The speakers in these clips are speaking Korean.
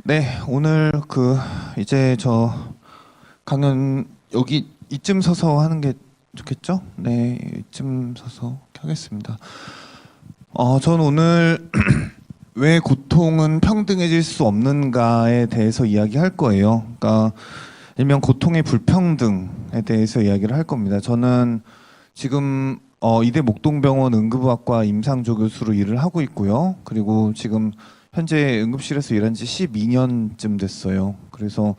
네, 오늘 이제 저 강연 여기 이쯤 서서 하는 게 좋겠죠? 네, 이쯤 서서 하겠습니다. 저는 오늘 왜 고통은 평등해질 수 없는가에 대해서 이야기할 거예요. 그러니까 일명 고통의 불평등에 대해서 이야기를 할 겁니다. 저는 지금 이대 목동병원 응급의학과 임상조 교수로 일을 하고 있고요. 그리고 지금 현재 응급실에서 일한 지 12년쯤 됐어요. 그래서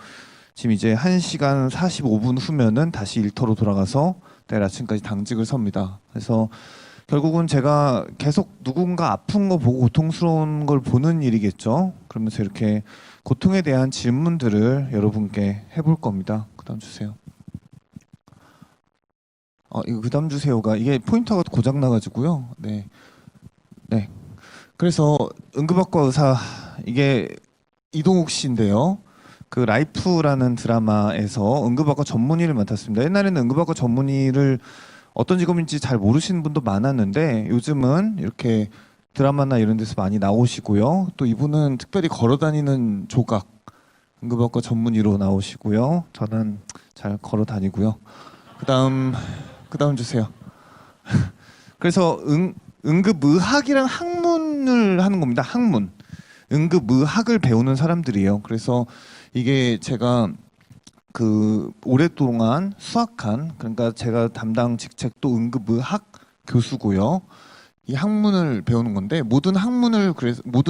지금 이제 1시간 45분 후면은 다시 일터로 돌아가서 내일 아침까지 당직을 섭니다. 그래서 결국은 제가 계속 누군가 아픈 거 보고 고통스러운 걸 보는 일이겠죠. 그러면서 이렇게 고통에 대한 질문들을 여러분께 해볼 겁니다. 그다음 주세요. 이거 그다음 주세요가 이게 포인터가 고장 나가지고요. 네, 네. 그래서 응급학과 의사 이게 이동욱 씨인데요. 그 라이프라는 드라마에서 응급학과 전문의를 맡았습니다. 옛날에는 응급학과 전문의를 어떤 직업인지 잘 모르시는 분도 많았는데 요즘은 이렇게 드라마나 이런 데서 많이 나오시고요. 또 이분은 특별히 걸어다니는 조각 응급학과 전문의로 나오시고요. 저는 잘 걸어 다니고요. 그다음 주세요. 그래서 응급의학이랑 학문을 하는 겁니다. 학문. 응급의학을 배우는 사람들이에요. 그래서 이게 제가 오랫동안 수학한, 그러니까 제가 담당 직책도 응급의학 교수고요. 이 학문을 배우는 건데 모든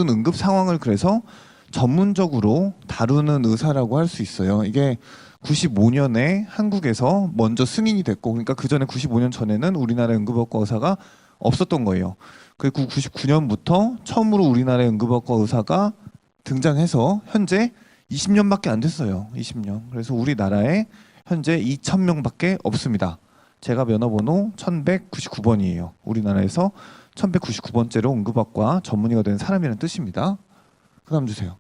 응급 상황을 그래서 전문적으로 다루는 의사라고 할 수 있어요. 이게 95년에 한국에서 먼저 승인이 됐고, 그러니까 그 전에 95년 전에는 우리나라 응급학과 의사가 없었던 거예요. 그리고 99년부터 처음으로 우리나라의 응급학과 의사가 등장해서 현재 20년밖에 안 됐어요. 20년. 그래서 우리나라에 현재 2,000명밖에 없습니다. 제가 면허번호 1199번이에요. 우리나라에서 1199번째로 응급학과 전문의가 된 사람이라는 뜻입니다. 그다음 주세요.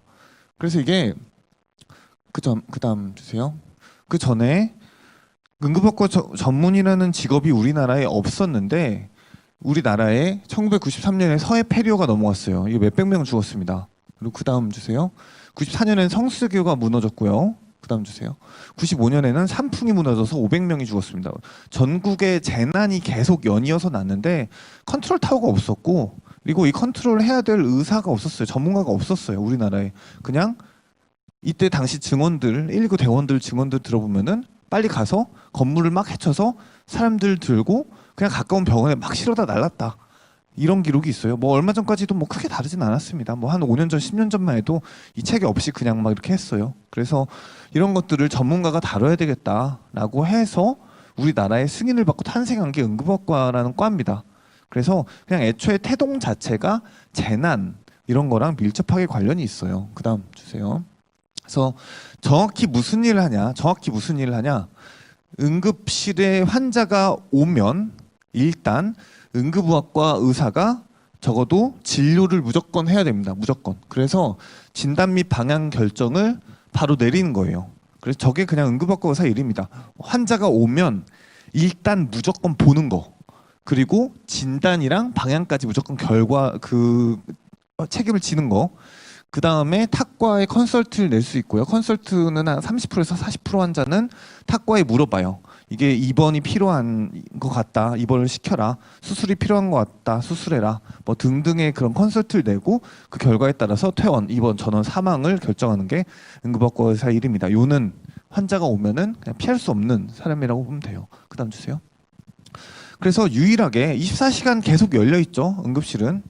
그래서 이게 그다음 주세요. 그 전에 응급학과 전문의라는 직업이 우리나라에 없었는데 우리나라에 1993년에 서해 폐류가 넘어왔어요. 이게 몇백 명 죽었습니다. 그리고 그다음 주세요. 94년에는 성수교가 무너졌고요. 그다음 주세요. 95년에는 산풍이 무너져서 500명이 죽었습니다. 전국에 재난이 계속 연이어서 났는데 컨트롤 타워가 없었고, 그리고 이 컨트롤을 해야 될 의사가 없었어요. 전문가가 없었어요. 우리나라에. 그냥 이때 당시 증언들, 119 대원들 증언들 들어보면은 빨리 가서 건물을 막 헤쳐서 사람들 들고 그냥 가까운 병원에 막 실어다 날랐다. 이런 기록이 있어요. 뭐 얼마 전까지도 뭐 크게 다르진 않았습니다. 뭐 한 5년 전, 10년 전만 해도 이 체계 없이 그냥 막 이렇게 했어요. 그래서 이런 것들을 전문가가 다뤄야 되겠다라고 해서 우리나라에 승인을 받고 탄생한 게 응급학과라는 과입니다. 그래서 그냥 애초에 태동 자체가 재난 이런 거랑 밀접하게 관련이 있어요. 그다음 주세요. 그래서 정확히 무슨 일을 하냐? 응급실에 환자가 오면 일단 응급의학과 의사가 적어도 진료를 무조건 해야 됩니다. 무조건. 그래서 진단 및 방향 결정을 바로 내리는 거예요. 그래서 저게 그냥 응급학과 의사 일입니다. 환자가 오면 일단 무조건 보는 거. 그리고 진단이랑 방향까지 무조건 책임을 지는 거. 그 다음에 탁과에 컨설트를 낼 수 있고요. 컨설트는 한 30%에서 40% 환자는 탁과에 물어봐요. 이게 입원이 필요한 것 같다. 입원을 시켜라. 수술이 필요한 것 같다. 수술해라. 뭐 등등의 그런 컨설트를 내고 그 결과에 따라서 퇴원, 입원, 전원, 사망을 결정하는 게 응급학과 의사 일입니다. 요는 환자가 오면은 그냥 피할 수 없는 사람이라고 보면 돼요. 그다음 주세요. 그래서 유일하게 24시간 계속 열려 있죠. 응급실은.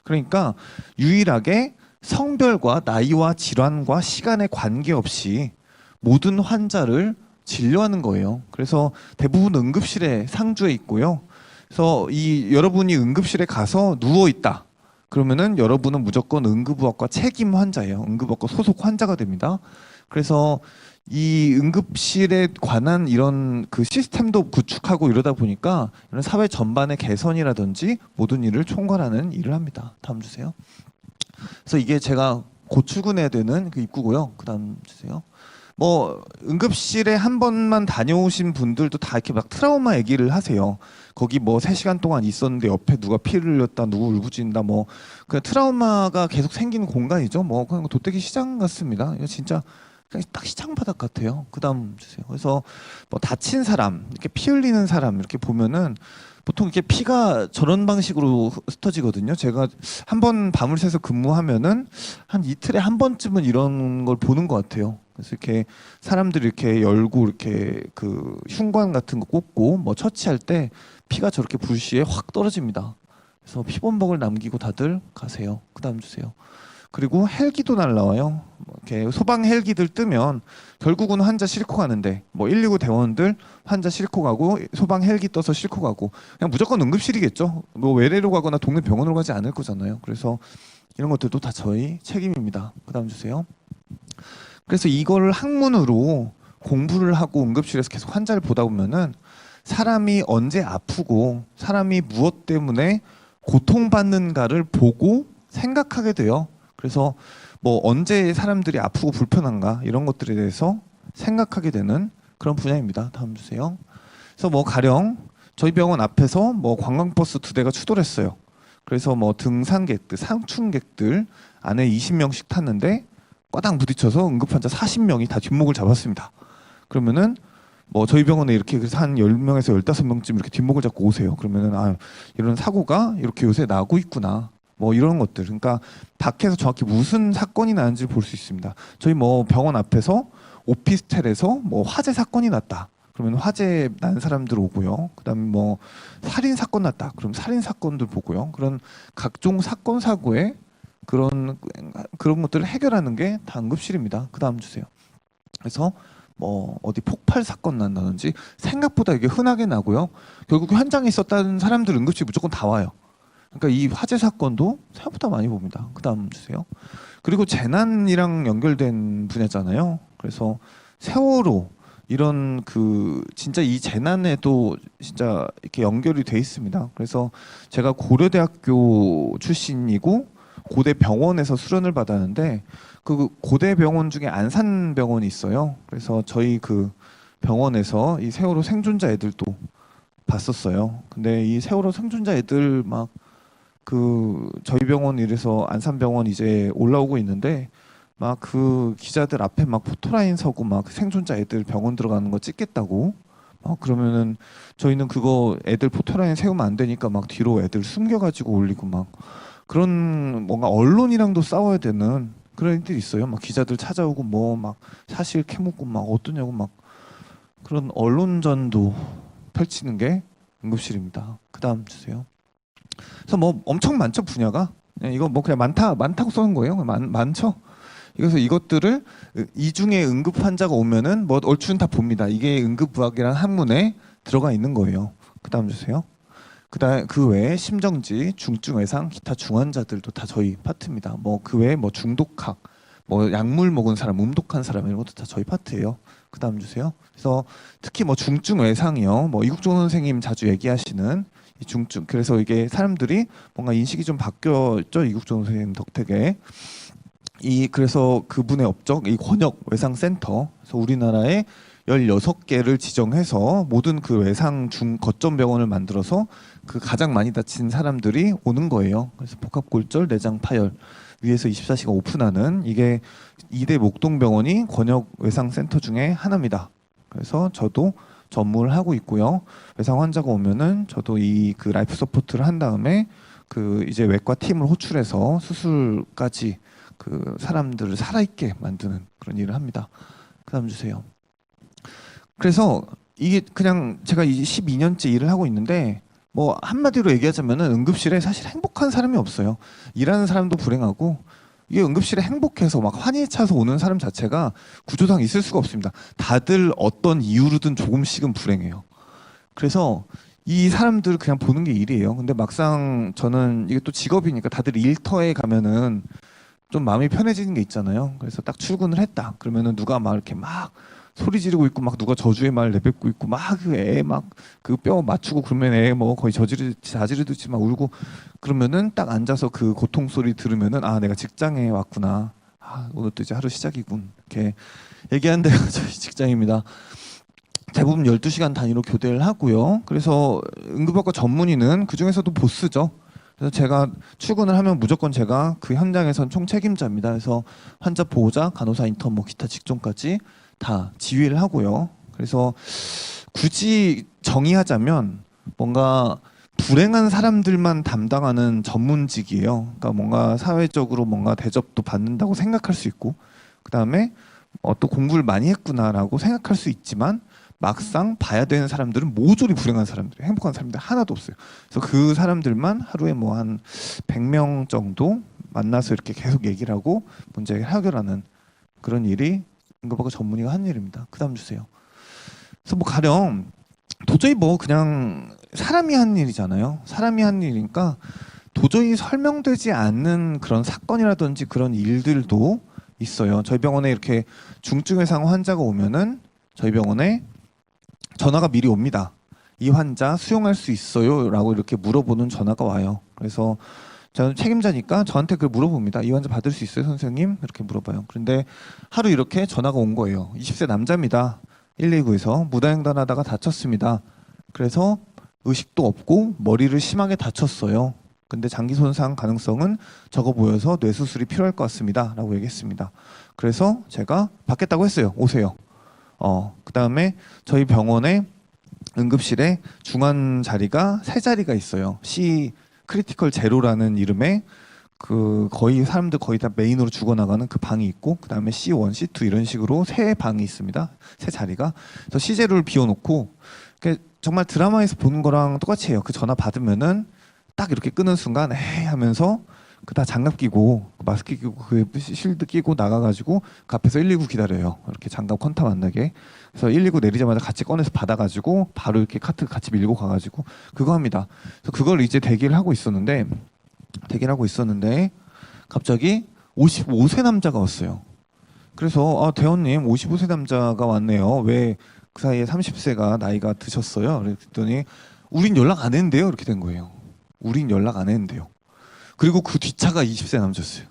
그러니까 유일하게 성별과 나이와 질환과 시간에 관계없이 모든 환자를 진료하는 거예요. 그래서 대부분 응급실에 상주해 있고요. 그래서 여러분이 응급실에 가서 누워 있다. 그러면은 여러분은 무조건 응급의학과 책임 환자예요. 응급의학과 소속 환자가 됩니다. 그래서 이 응급실에 관한 이런 그 시스템도 구축하고 이러다 보니까 이런 사회 전반의 개선이라든지 모든 일을 총괄하는 일을 합니다. 다음 주세요. 그래서 이게 제가 곧 출근해야 되는 그 입구고요. 그다음 주세요. 뭐 응급실에 한 번만 다녀오신 분들도 다 이렇게 막 트라우마 얘기를 하세요. 거기 뭐 3시간 동안 있었는데 옆에 누가 피를 흘렸다, 누구 울부짖는다, 뭐 그냥 트라우마가 계속 생기는 공간이죠. 뭐 그냥 도떼기 시장 같습니다. 이거 진짜 그냥 딱 시장 바닥 같아요. 그다음 주세요. 그래서 뭐 다친 사람, 이렇게 피 흘리는 사람 이렇게 보면은 보통 이렇게 피가 저런 방식으로 흩어지거든요. 제가 한 번 밤을 새서 근무하면은 한 이틀에 한 번쯤은 이런 걸 보는 것 같아요. 그래서 이렇게 사람들이 이렇게 열고 이렇게 그 흉관 같은 거 꽂고 뭐 처치할 때 피가 저렇게 불시에 확 떨어집니다. 그래서 피범벅을 남기고 다들 가세요. 그다음 주세요. 그리고 헬기도 날라와요. 뭐 이렇게 소방 헬기들 뜨면 결국은 환자 싣고 가는데 뭐 119 대원들 환자 싣고 가고 소방 헬기 떠서 싣고 가고 그냥 무조건 응급실이겠죠. 뭐 외래로 가거나 동네 병원으로 가지 않을 거잖아요. 그래서 이런 것들도 다 저희 책임입니다. 그다음 주세요. 그래서 이걸 학문으로 공부를 하고 응급실에서 계속 환자를 보다 보면은 사람이 언제 아프고 사람이 무엇 때문에 고통받는가를 보고 생각하게 돼요. 그래서 뭐 언제 사람들이 아프고 불편한가 이런 것들에 대해서 생각하게 되는 그런 분야입니다. 다음 주세요. 그래서 뭐 가령 저희 병원 앞에서 뭐 관광버스 2대가 추돌했어요. 그래서 뭐 등산객들, 상춘객들 안에 20명씩 탔는데 꽈당 부딪혀서 응급환자 40명이 다 뒷목을 잡았습니다. 그러면은 뭐 저희 병원에 이렇게 그래서 한 10명에서 15명쯤 이렇게 뒷목을 잡고 오세요. 그러면은 아 이런 사고가 이렇게 요새 나고 있구나. 뭐 이런 것들. 그러니까 밖에서 정확히 무슨 사건이 나는지 볼 수 있습니다. 저희 뭐 병원 앞에서 오피스텔에서 뭐 화재 사건이 났다. 그러면 화재 난 사람들 오고요. 그다음에 뭐 살인 사건 났다. 그럼 살인 사건들 보고요. 그런 각종 사건 사고에 그런 것들을 해결하는 게 다 응급실입니다. 그다음 주세요. 그래서 뭐 어디 폭발 사건 난다든지 생각보다 이게 흔하게 나고요. 결국 현장에 있었다는 사람들 응급실 무조건 다 와요. 그러니까 이 화재 사건도 생각보다 많이 봅니다. 그다음 주세요. 그리고 재난이랑 연결된 분야잖아요. 그래서 세월호 이런 그 진짜 이 재난에도 진짜 이렇게 연결이 돼 있습니다. 그래서 제가 고려대학교 출신이고 고대병원에서 수련을 받았는데 그 고대병원 중에 안산병원이 있어요. 그래서 저희 그 병원에서 이 세월호 생존자 애들도 봤었어요. 근데 이 세월호 생존자 애들 막 그 저희 병원 이래서 안산병원 이제 올라오고 있는데 막 그 기자들 앞에 막 포토라인 서고 막 생존자 애들 병원 들어가는 거 찍겠다고 그러면은 저희는 그거 애들 포토라인 세우면 안 되니까 막 뒤로 애들 숨겨가지고 올리고 막 그런 뭔가 언론이랑도 싸워야 되는 그런 일들이 있어요. 막 기자들 찾아오고 뭐 막 사실 캐묻고 막 어떠냐고 막 그런 언론전도 펼치는 게 응급실입니다. 그다음 주세요. 그래서 뭐 엄청 많죠 분야가. 이거 뭐 그냥 많다고 써는 거예요. 많죠. 그래서 이것들을 이 중에 응급 환자가 오면은 뭐 얼추는 다 봅니다. 이게 응급의학이라는 학문에 들어가 있는 거예요. 그다음 주세요. 그다음 그 외에 심정지, 중증 외상, 기타 중환자들도 다 저희 파트입니다. 뭐 그 외에 뭐 중독학, 뭐 약물 먹은 사람, 음독한 사람 이런 것도 다 저희 파트예요. 그다음 주세요. 그래서 특히 뭐 중증 외상이요. 뭐 이국종 선생님 자주 얘기하시는 이 중증 그래서 이게 사람들이 뭔가 인식이 좀 바뀌었죠. 이국종 선생님 덕택에. 그래서 그분의 업적 이 권역 외상센터 그래서 우리나라에 16개를 지정해서 모든 그 외상 중 거점 병원을 만들어서 그 가장 많이 다친 사람들이 오는 거예요. 그래서 복합골절, 내장 파열 위에서 24시간 오픈하는 이게 2대 목동병원이 권역 외상센터 중에 하나입니다. 그래서 저도 전무를 하고 있고요. 외상 환자가 오면은 저도 이 그 라이프 서포트를 한 다음에 그 이제 외과 팀을 호출해서 수술까지 그 사람들을 살아있게 만드는 그런 일을 합니다. 그다음 주세요. 그래서 이게 그냥 제가 이 12년째 일을 하고 있는데 뭐 한마디로 얘기하자면은 응급실에 사실 행복한 사람이 없어요. 일하는 사람도 불행하고 이게 응급실에 행복해서 막 환희에 차서 오는 사람 자체가 구조상 있을 수가 없습니다. 다들 어떤 이유로든 조금씩은 불행해요. 그래서 이 사람들 그냥 보는 게 일이에요. 근데 막상 저는 이게 또 직업이니까 다들 일터에 가면은 좀 마음이 편해지는 게 있잖아요. 그래서 딱 출근을 했다. 그러면은 누가 막 이렇게 막 소리 지르고 있고 막 누가 저주의 말 내뱉고 있고 막 그 애 막 그 뼈 맞추고 그러면 애 뭐 거의 자지르듯이 막 울고 그러면은 딱 앉아서 그 고통 소리 들으면은 아 내가 직장에 왔구나. 아 오늘 또 이제 하루 시작이군. 이렇게 얘기한 데가 저희 직장입니다. 대부분 12시간 단위로 교대를 하고요. 그래서 응급학과 전문의는 그중에서도 보스죠. 그래서 제가 출근을 하면 무조건 제가 그 현장에선 총 책임자입니다. 그래서 환자 보호자, 간호사, 인턴, 뭐 기타 직종까지 다 지휘를 하고요. 그래서 굳이 정의하자면 뭔가 불행한 사람들만 담당하는 전문직이에요. 그러니까 뭔가 사회적으로 뭔가 대접도 받는다고 생각할 수 있고, 그 다음에 또 공부를 많이 했구나라고 생각할 수 있지만 막상 봐야 되는 사람들은 모조리 불행한 사람들, 행복한 사람들 하나도 없어요. 그래서 그 사람들만 하루에 뭐 한 100명 정도 만나서 이렇게 계속 얘기를 하고 문제 해결하는 그런 일이 응급학과 전문의가 하는 일입니다. 그다음 주세요. 그래서 뭐 가령 도저히 뭐 그냥 사람이 한 일이잖아요. 사람이 한 일이니까 도저히 설명되지 않는 그런 사건이라든지 그런 일들도 있어요. 저희 병원에 이렇게 중증 외상 환자가 오면은 저희 병원에 전화가 미리 옵니다. 이 환자 수용할 수 있어요? 라고 이렇게 물어보는 전화가 와요. 그래서 저는 책임자니까 저한테 그걸 물어봅니다. 이 환자 받을 수 있어요, 선생님? 이렇게 물어봐요. 그런데 하루 이렇게 전화가 온 거예요. 20세 남자입니다. 119에서 무단횡단하다가 다쳤습니다. 그래서 의식도 없고 머리를 심하게 다쳤어요. 근데 장기 손상 가능성은 적어 보여서 뇌수술이 필요할 것 같습니다. 라고 얘기했습니다. 그래서 제가 받겠다고 했어요. 오세요. 그 다음에 저희 병원에 응급실에 중환 자리가 3자리가 있어요. C 크리티컬 제로라는 이름의 그 거의 사람들 거의 다 메인으로 죽어나가는 그 방이 있고, 그 다음에 C1, C2 이런 식으로 3방이 있습니다. 3자리가. 그래서 C 제로를 비워놓고 정말 드라마에서 보는 거랑 똑같이 해요. 그 전화 받으면은 딱 이렇게 끄는 순간 에이 하면서 그 다 장갑 끼고 마스크 끼고 그 실드 끼고 나가가지고 그 앞에서 119 기다려요. 이렇게 장갑 컨타 만나게. 그래서 119 내리자마자 같이 꺼내서 받아가지고 바로 이렇게 카트 같이 밀고 가가지고 그거 합니다. 그래서 그걸 이제 대기를 하고 있었는데 갑자기 55세 남자가 왔어요. 그래서 대원님 55세 남자가 왔네요. 왜 그 사이에 30세가 나이가 드셨어요? 그랬더니 우린 연락 안 했는데요. 이렇게 된 거예요. 우린 연락 안 했는데요. 그리고 그 뒷차가 20세 남자였어요.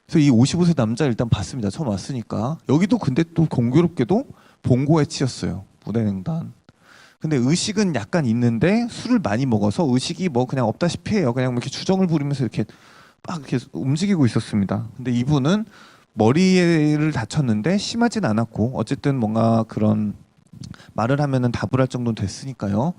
그래서 이 55세 남자 일단 봤습니다. 처음 왔으니까. 여기도 근데 또 공교롭게도 봉고에 치였어요. 무단횡단. 근데 의식은 약간 있는데 술을 많이 먹어서 의식이 뭐 그냥 없다시피 해요. 그냥 이렇게 주정을 부리면서 이렇게 막 이렇게 움직이고 있었습니다. 근데 이분은 머리를 다쳤는데 심하진 않았고 어쨌든 뭔가 그런 말을 하면은 답을 할 정도는 됐으니까요.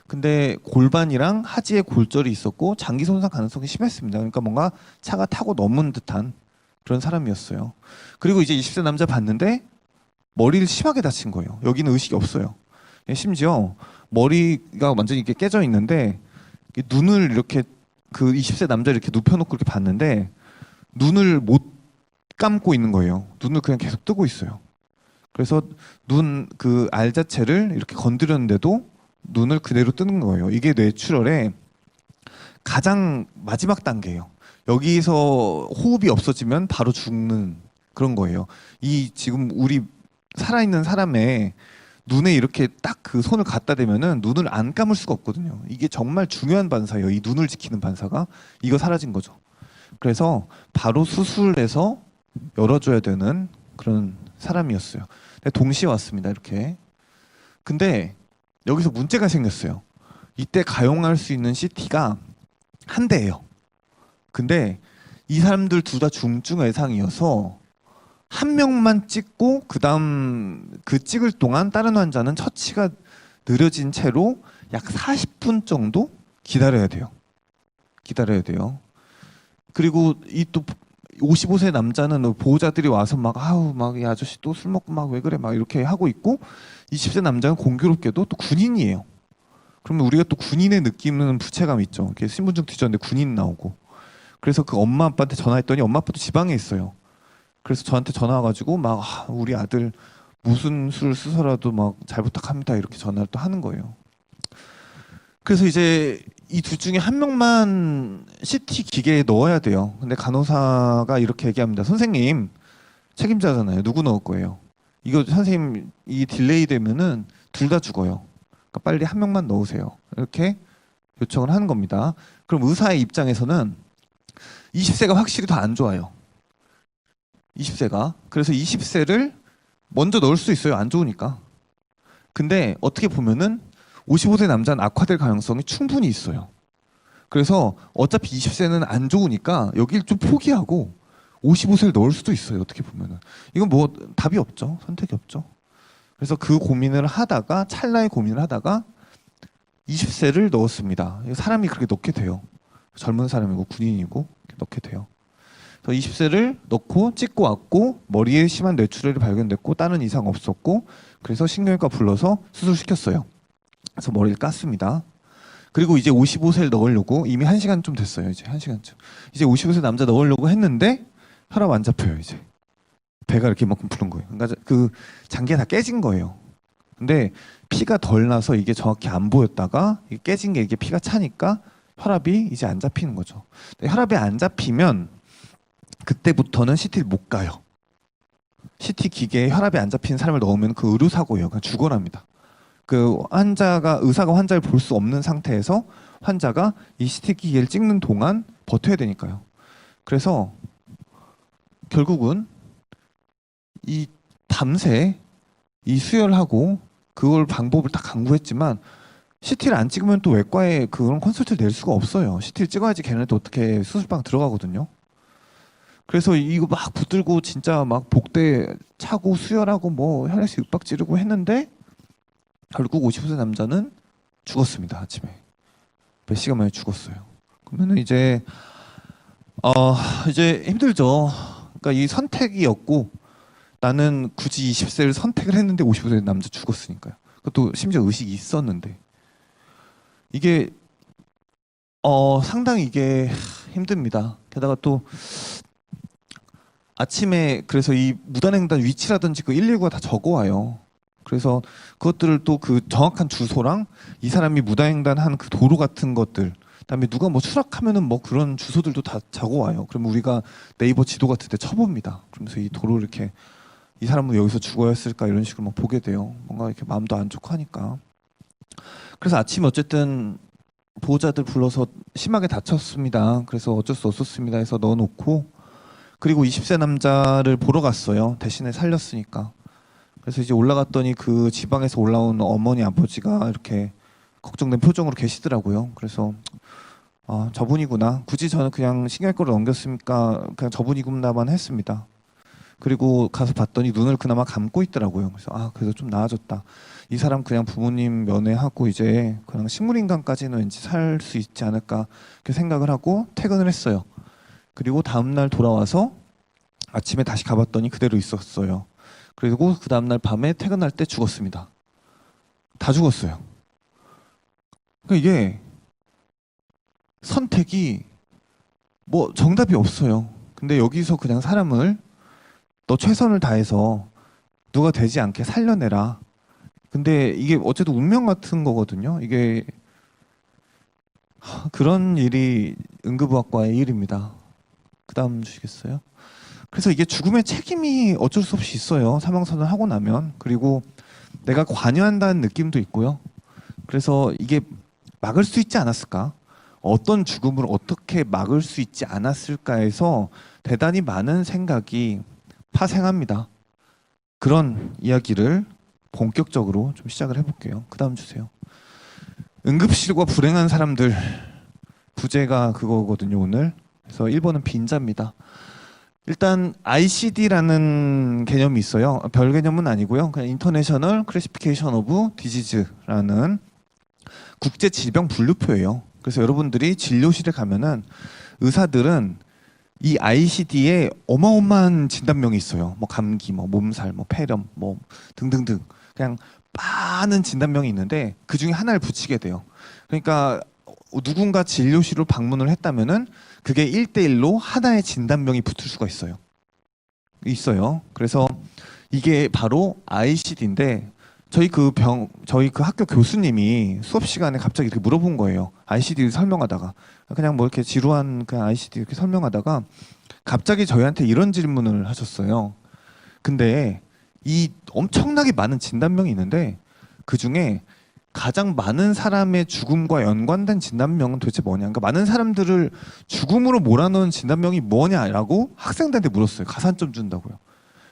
근데 골반이랑 하지에 골절이 있었고 장기 손상 가능성이 심했습니다. 그러니까 뭔가 차가 타고 넘은 듯한 그런 사람이었어요. 그리고 이제 20세 남자 봤는데 머리를 심하게 다친 거예요. 여기는 의식이 없어요. 심지어 머리가 완전히 이렇게 깨져 있는데 눈을 이렇게 그 20세 남자를 이렇게 눕혀놓고 이렇게 봤는데 눈을 못 감고 있는 거예요. 눈을 그냥 계속 뜨고 있어요. 그래서 눈 그 알 자체를 이렇게 건드렸는데도 눈을 그대로 뜨는 거예요. 이게 뇌출혈의 가장 마지막 단계예요. 여기서 호흡이 없어지면 바로 죽는 그런 거예요. 이 지금 우리 살아있는 사람의 눈에 이렇게 딱 그 손을 갖다 대면은 눈을 안 감을 수가 없거든요. 이게 정말 중요한 반사예요. 이 눈을 지키는 반사가. 이거 사라진 거죠. 그래서 바로 수술해서 열어줘야 되는 그런 사람이었어요. 동시에 왔습니다. 이렇게. 근데 여기서 문제가 생겼어요. 이때 가용할 수 있는 CT가 한 대예요. 근데 이 사람들 둘 다 중증 외상이어서 한 명만 찍고 그다음 그 찍을 동안 다른 환자는 처치가 느려진 채로 약 40분 정도 기다려야 돼요. 그리고 이 또 55세 남자는 보호자들이 와서 막 아우 막 이 아저씨 또 술 먹고 막 왜 그래 막 이렇게 하고 있고 20세 남자는 공교롭게도 또 군인이에요. 그러면 우리가 또 군인의 느낌은 부채감 있죠. 이렇게 신분증 뒤졌는데 군인 나오고. 그래서 그 엄마 아빠한테 전화했더니 엄마 아빠도 지방에 있어요. 그래서 저한테 전화 와가지고 막 우리 아들 무슨 수를 쓰서라도 막 잘 부탁합니다 이렇게 전화를 또 하는 거예요. 그래서 이제 이 둘 중에 한 명만 CT 기계에 넣어야 돼요. 근데 간호사가 이렇게 얘기합니다. 선생님 책임자잖아요. 누구 넣을 거예요? 이거 선생님 이 딜레이 되면은 둘 다 죽어요. 그러니까 빨리 한 명만 넣으세요. 이렇게 요청을 하는 겁니다. 그럼 의사의 입장에서는 20세가 확실히 더 안 좋아요. 20세가. 그래서 20세를 먼저 넣을 수 있어요. 안 좋으니까. 근데 어떻게 보면은 55세 남자는 악화될 가능성이 충분히 있어요. 그래서 어차피 20세는 안 좋으니까 여길 좀 포기하고 55세를 넣을 수도 있어요. 어떻게 보면은. 이건 뭐 답이 없죠. 선택이 없죠. 그래서 그 고민을 하다가 찰나의 고민을 하다가 20세를 넣었습니다. 사람이 그렇게 넣게 돼요. 젊은 사람이고 군인이고 넣게 돼요. 그래서 20세를 넣고 찍고 왔고 머리에 심한 뇌출혈이 발견됐고 다른 이상 없었고 그래서 신경외과 불러서 수술시켰어요. 그래서 머리를 깠습니다. 그리고 이제 55세를 넣으려고 이미 1시간 좀 됐어요. 이제 1시간쯤. 이제 55세 남자 넣으려고 했는데 혈압 안 잡혀요. 이제 배가 이렇게 이만큼 부른 거예요. 그러니까 그 장기가 다 깨진 거예요. 근데 피가 덜 나서 이게 정확히 안 보였다가 이게 깨진 게 이게 피가 차니까 혈압이 이제 안 잡히는 거죠. 근데 혈압이 안 잡히면 그때부터는 CT를 못 가요. CT 기계에 혈압이 안 잡히는 사람을 넣으면 그 의료 사고예요. 그냥 죽어납니다. 그 의사가 환자를 볼 수 없는 상태에서 환자가 이 CT 기계를 찍는 동안 버텨야 되니까요. 그래서 결국은 이 밤새 이 수혈하고 그걸 방법을 다 강구했지만 CT를 안 찍으면 또 외과에 그런 컨설트를 낼 수가 없어요. CT를 찍어야지 걔네도 어떻게 수술방 들어가거든요. 그래서 이거 막 붙들고 진짜 막 복대 차고 수혈하고 뭐 혈액시 윽박 지르고 했는데 결국 55세 남자는 죽었습니다. 아침에 몇 시간 만에 죽었어요. 그러면은 이제 힘들죠. 그러니까 이 선택이었고 나는 굳이 20세를 선택을 했는데 55세 남자 죽었으니까요. 그것도 심지어 의식이 있었는데 이게 상당히 이게 힘듭니다. 게다가 또 아침에 그래서 이 무단횡단 위치라든지 그 119가 다 적어와요. 그래서 그것들을 또 그 정확한 주소랑 이 사람이 무단횡단한 그 도로 같은 것들, 그다음에 누가 뭐 추락하면은 뭐 그런 주소들도 다 적어와요. 그러면 우리가 네이버 지도 같은 데 쳐봅니다. 그러면서 이 도로 이렇게 이 사람은 여기서 죽어야 했을까 이런 식으로 막 보게 돼요. 뭔가 이렇게 마음도 안 좋고 하니까. 그래서 아침에 어쨌든 보호자들 불러서 심하게 다쳤습니다. 그래서 어쩔 수 없었습니다 해서 넣어놓고 그리고 20세 남자를 보러 갔어요. 대신에 살렸으니까. 그래서 이제 올라갔더니 그 지방에서 올라온 어머니 아버지가 이렇게 걱정된 표정으로 계시더라고요. 그래서 저분이구나. 굳이 저는 그냥 신경외과로 넘겼으니까 그냥 저분이구나만 했습니다. 그리고 가서 봤더니 눈을 그나마 감고 있더라고요. 그래서 그래도 좀 나아졌다. 이 사람 그냥 부모님 면회하고 이제 그냥 식물인간까지는 왠지 살 수 있지 않을까 이렇게 생각을 하고 퇴근을 했어요. 그리고 다음날 돌아와서 아침에 다시 가봤더니 그대로 있었어요. 그리고 그 다음날 밤에 퇴근할 때 죽었습니다. 다 죽었어요. 그러니까 이게 선택이 뭐 정답이 없어요. 근데 여기서 그냥 사람을 너 최선을 다해서 누가 되지 않게 살려내라. 근데 이게 어쨌든 운명 같은 거거든요. 이게 그런 일이 응급의학과의 일입니다. 그 다음 주시겠어요? 그래서 이게 죽음의 책임이 어쩔 수 없이 있어요. 사망선언을 하고 나면. 그리고 내가 관여한다는 느낌도 있고요. 그래서 이게 막을 수 있지 않았을까? 어떤 죽음을 어떻게 막을 수 있지 않았을까에서 대단히 많은 생각이 파생합니다. 그런 이야기를 본격적으로 좀 시작을 해볼게요. 그 다음 주세요. 응급실과 불행한 사람들 부제가 그거거든요 오늘. 그래서 1번은 빈자입니다. 일단 ICD라는 개념이 있어요. 별 개념은 아니고요. 그냥 International Classification of Disease라는 국제 질병 분류표예요. 그래서 여러분들이 진료실에 가면은 의사들은 이 ICD에 어마어마한 진단명이 있어요. 뭐 감기, 뭐 몸살, 뭐 폐렴, 뭐 등등등 그냥 많은 진단명이 있는데 그 중에 하나를 붙이게 돼요. 그러니까 누군가 진료실로 방문을 했다면은 그게 1대1로 하나의 진단명이 붙을 수가 있어요. 그래서 이게 바로 ICD인데 저희 그 학교 교수님이 수업 시간에 갑자기 이렇게 물어본 거예요. ICD를 설명하다가 그냥 뭐 이렇게 지루한 그 ICD 이렇게 설명하다가 갑자기 저희한테 이런 질문을 하셨어요. 근데 이 엄청나게 많은 진단명이 있는데 그 중에 가장 많은 사람의 죽음과 연관된 진단명은 도대체 뭐냐? 그러니까 많은 사람들을 죽음으로 몰아넣은 진단명이 뭐냐라고 학생들한테 물었어요. 가산점 준다고요.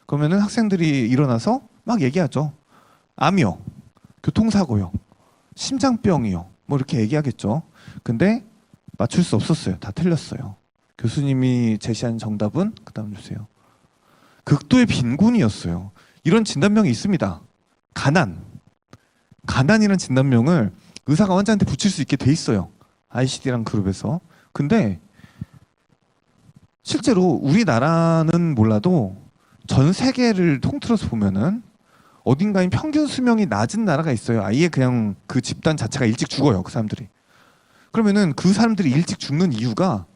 그러면은 학생들이 일어나서 막 얘기하죠. 암이요, 교통사고요, 심장병이요, 뭐 이렇게 얘기하겠죠. 근데 맞출 수 없었어요. 다 틀렸어요. 교수님이 제시한 정답은 그다음 주세요. 극도의 빈곤이었어요. 이런 진단명이 있습니다. 가난이라는 진단명을 의사가 환자한테 붙일 수 있게 돼 있어요. ICD랑 그룹에서. 근데 실제로 우리나라는 몰라도 전 세계를 통틀어서 보면은 어딘가에 평균 수명이 낮은 나라가 있어요. 아예 그냥 그 집단 자체가 일찍 죽어요. 그 사람들이. 그러면은 그 사람들이 일찍 죽는 이유가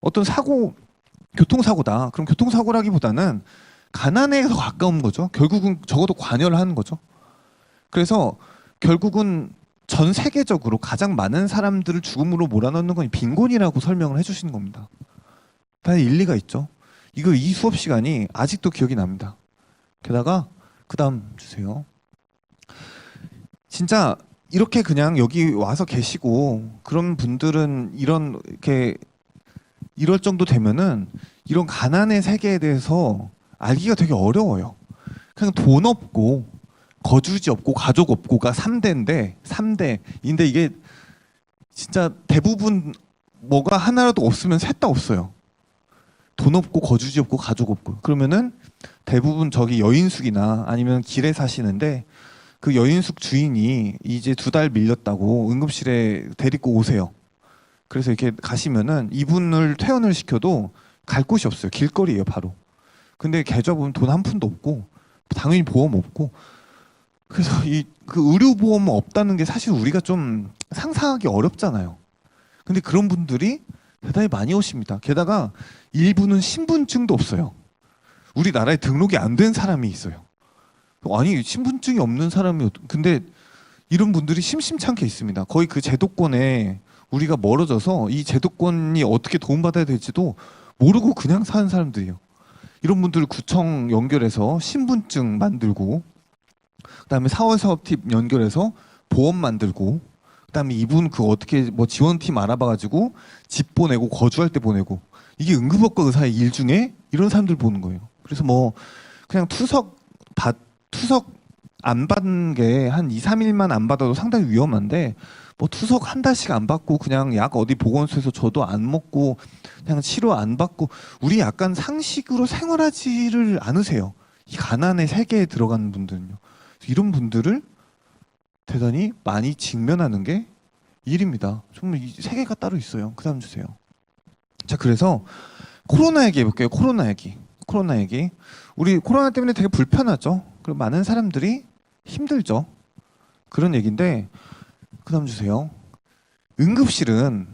어떤 사고, 교통사고다. 그럼 교통사고라기보다는 가난에 더 가까운 거죠. 결국은 적어도 관여를 하는 거죠. 그래서 결국은 전 세계적으로 가장 많은 사람들을 죽음으로 몰아넣는 건 빈곤이라고 설명을 해주시는 겁니다. 다 일리가 있죠. 이 수업 시간이 아직도 기억이 납니다. 게다가 그 다음 주세요. 진짜 이렇게 그냥 여기 와서 계시고 그런 분들은 이럴 정도 되면은 이런 가난의 세계에 대해서 알기가 되게 어려워요. 그냥 돈 없고 거주지 없고 가족 없고가 3대인데 이게 진짜 대부분 뭐가 하나라도 없으면 셋 다 없어요. 돈 없고 거주지 없고 가족 없고. 그러면은 대부분 저기 여인숙이나 아니면 길에 사시는데 그 여인숙 주인이 이제 2달 밀렸다고 응급실에 데리고 오세요. 그래서 이렇게 가시면은 이분을 퇴원을 시켜도 갈 곳이 없어요. 길거리예요, 바로. 근데 계좌 보면 돈 한 푼도 없고 당연히 보험 없고. 그래서 그 의료보험 없다는 게 사실 우리가 좀 상상하기 어렵잖아요. 근데 그런 분들이 대단히 많이 오십니다. 게다가 일부는 신분증도 없어요. 우리나라에 등록이 안 된 사람이 있어요. 아니, 신분증이 없는 사람이 근데 이런 분들이 심심찮게 있습니다. 거의 그 제도권에 우리가 멀어져서 이 제도권이 어떻게 도움받아야 될지도 모르고 그냥 사는 사람들이에요. 이런 분들 구청 연결해서 신분증 만들고, 그다음에 사회사업팀 연결해서 보험 만들고, 그다음에 이분 그 어떻게 뭐 지원팀 알아봐가지고 집 보내고 거주할 때 보내고, 이게 응급업과 의사의 일 중에 이런 사람들 보는 거예요. 그래서 뭐 그냥 투석 안 받는 게 한 2, 3일만 안 받아도 상당히 위험한데, 뭐 투석 한 달씩 안 받고 그냥 약 어디 보건소에서 줘도 안 먹고 그냥 치료 안 받고, 우리 약간 상식으로 생활하지를 않으세요. 이 가난의 세계에 들어가는 분들은요. 이런 분들을 대단히 많이 직면하는 게 일입니다. 정말 이 세계가 따로 있어요. 그 다음 주세요. 자, 그래서 코로나 얘기 해볼게요. 코로나 얘기. 우리 코로나 때문에 되게 불편하죠. 그리고 많은 사람들이 힘들죠. 그런 얘기인데, 그 다음 주세요. 응급실은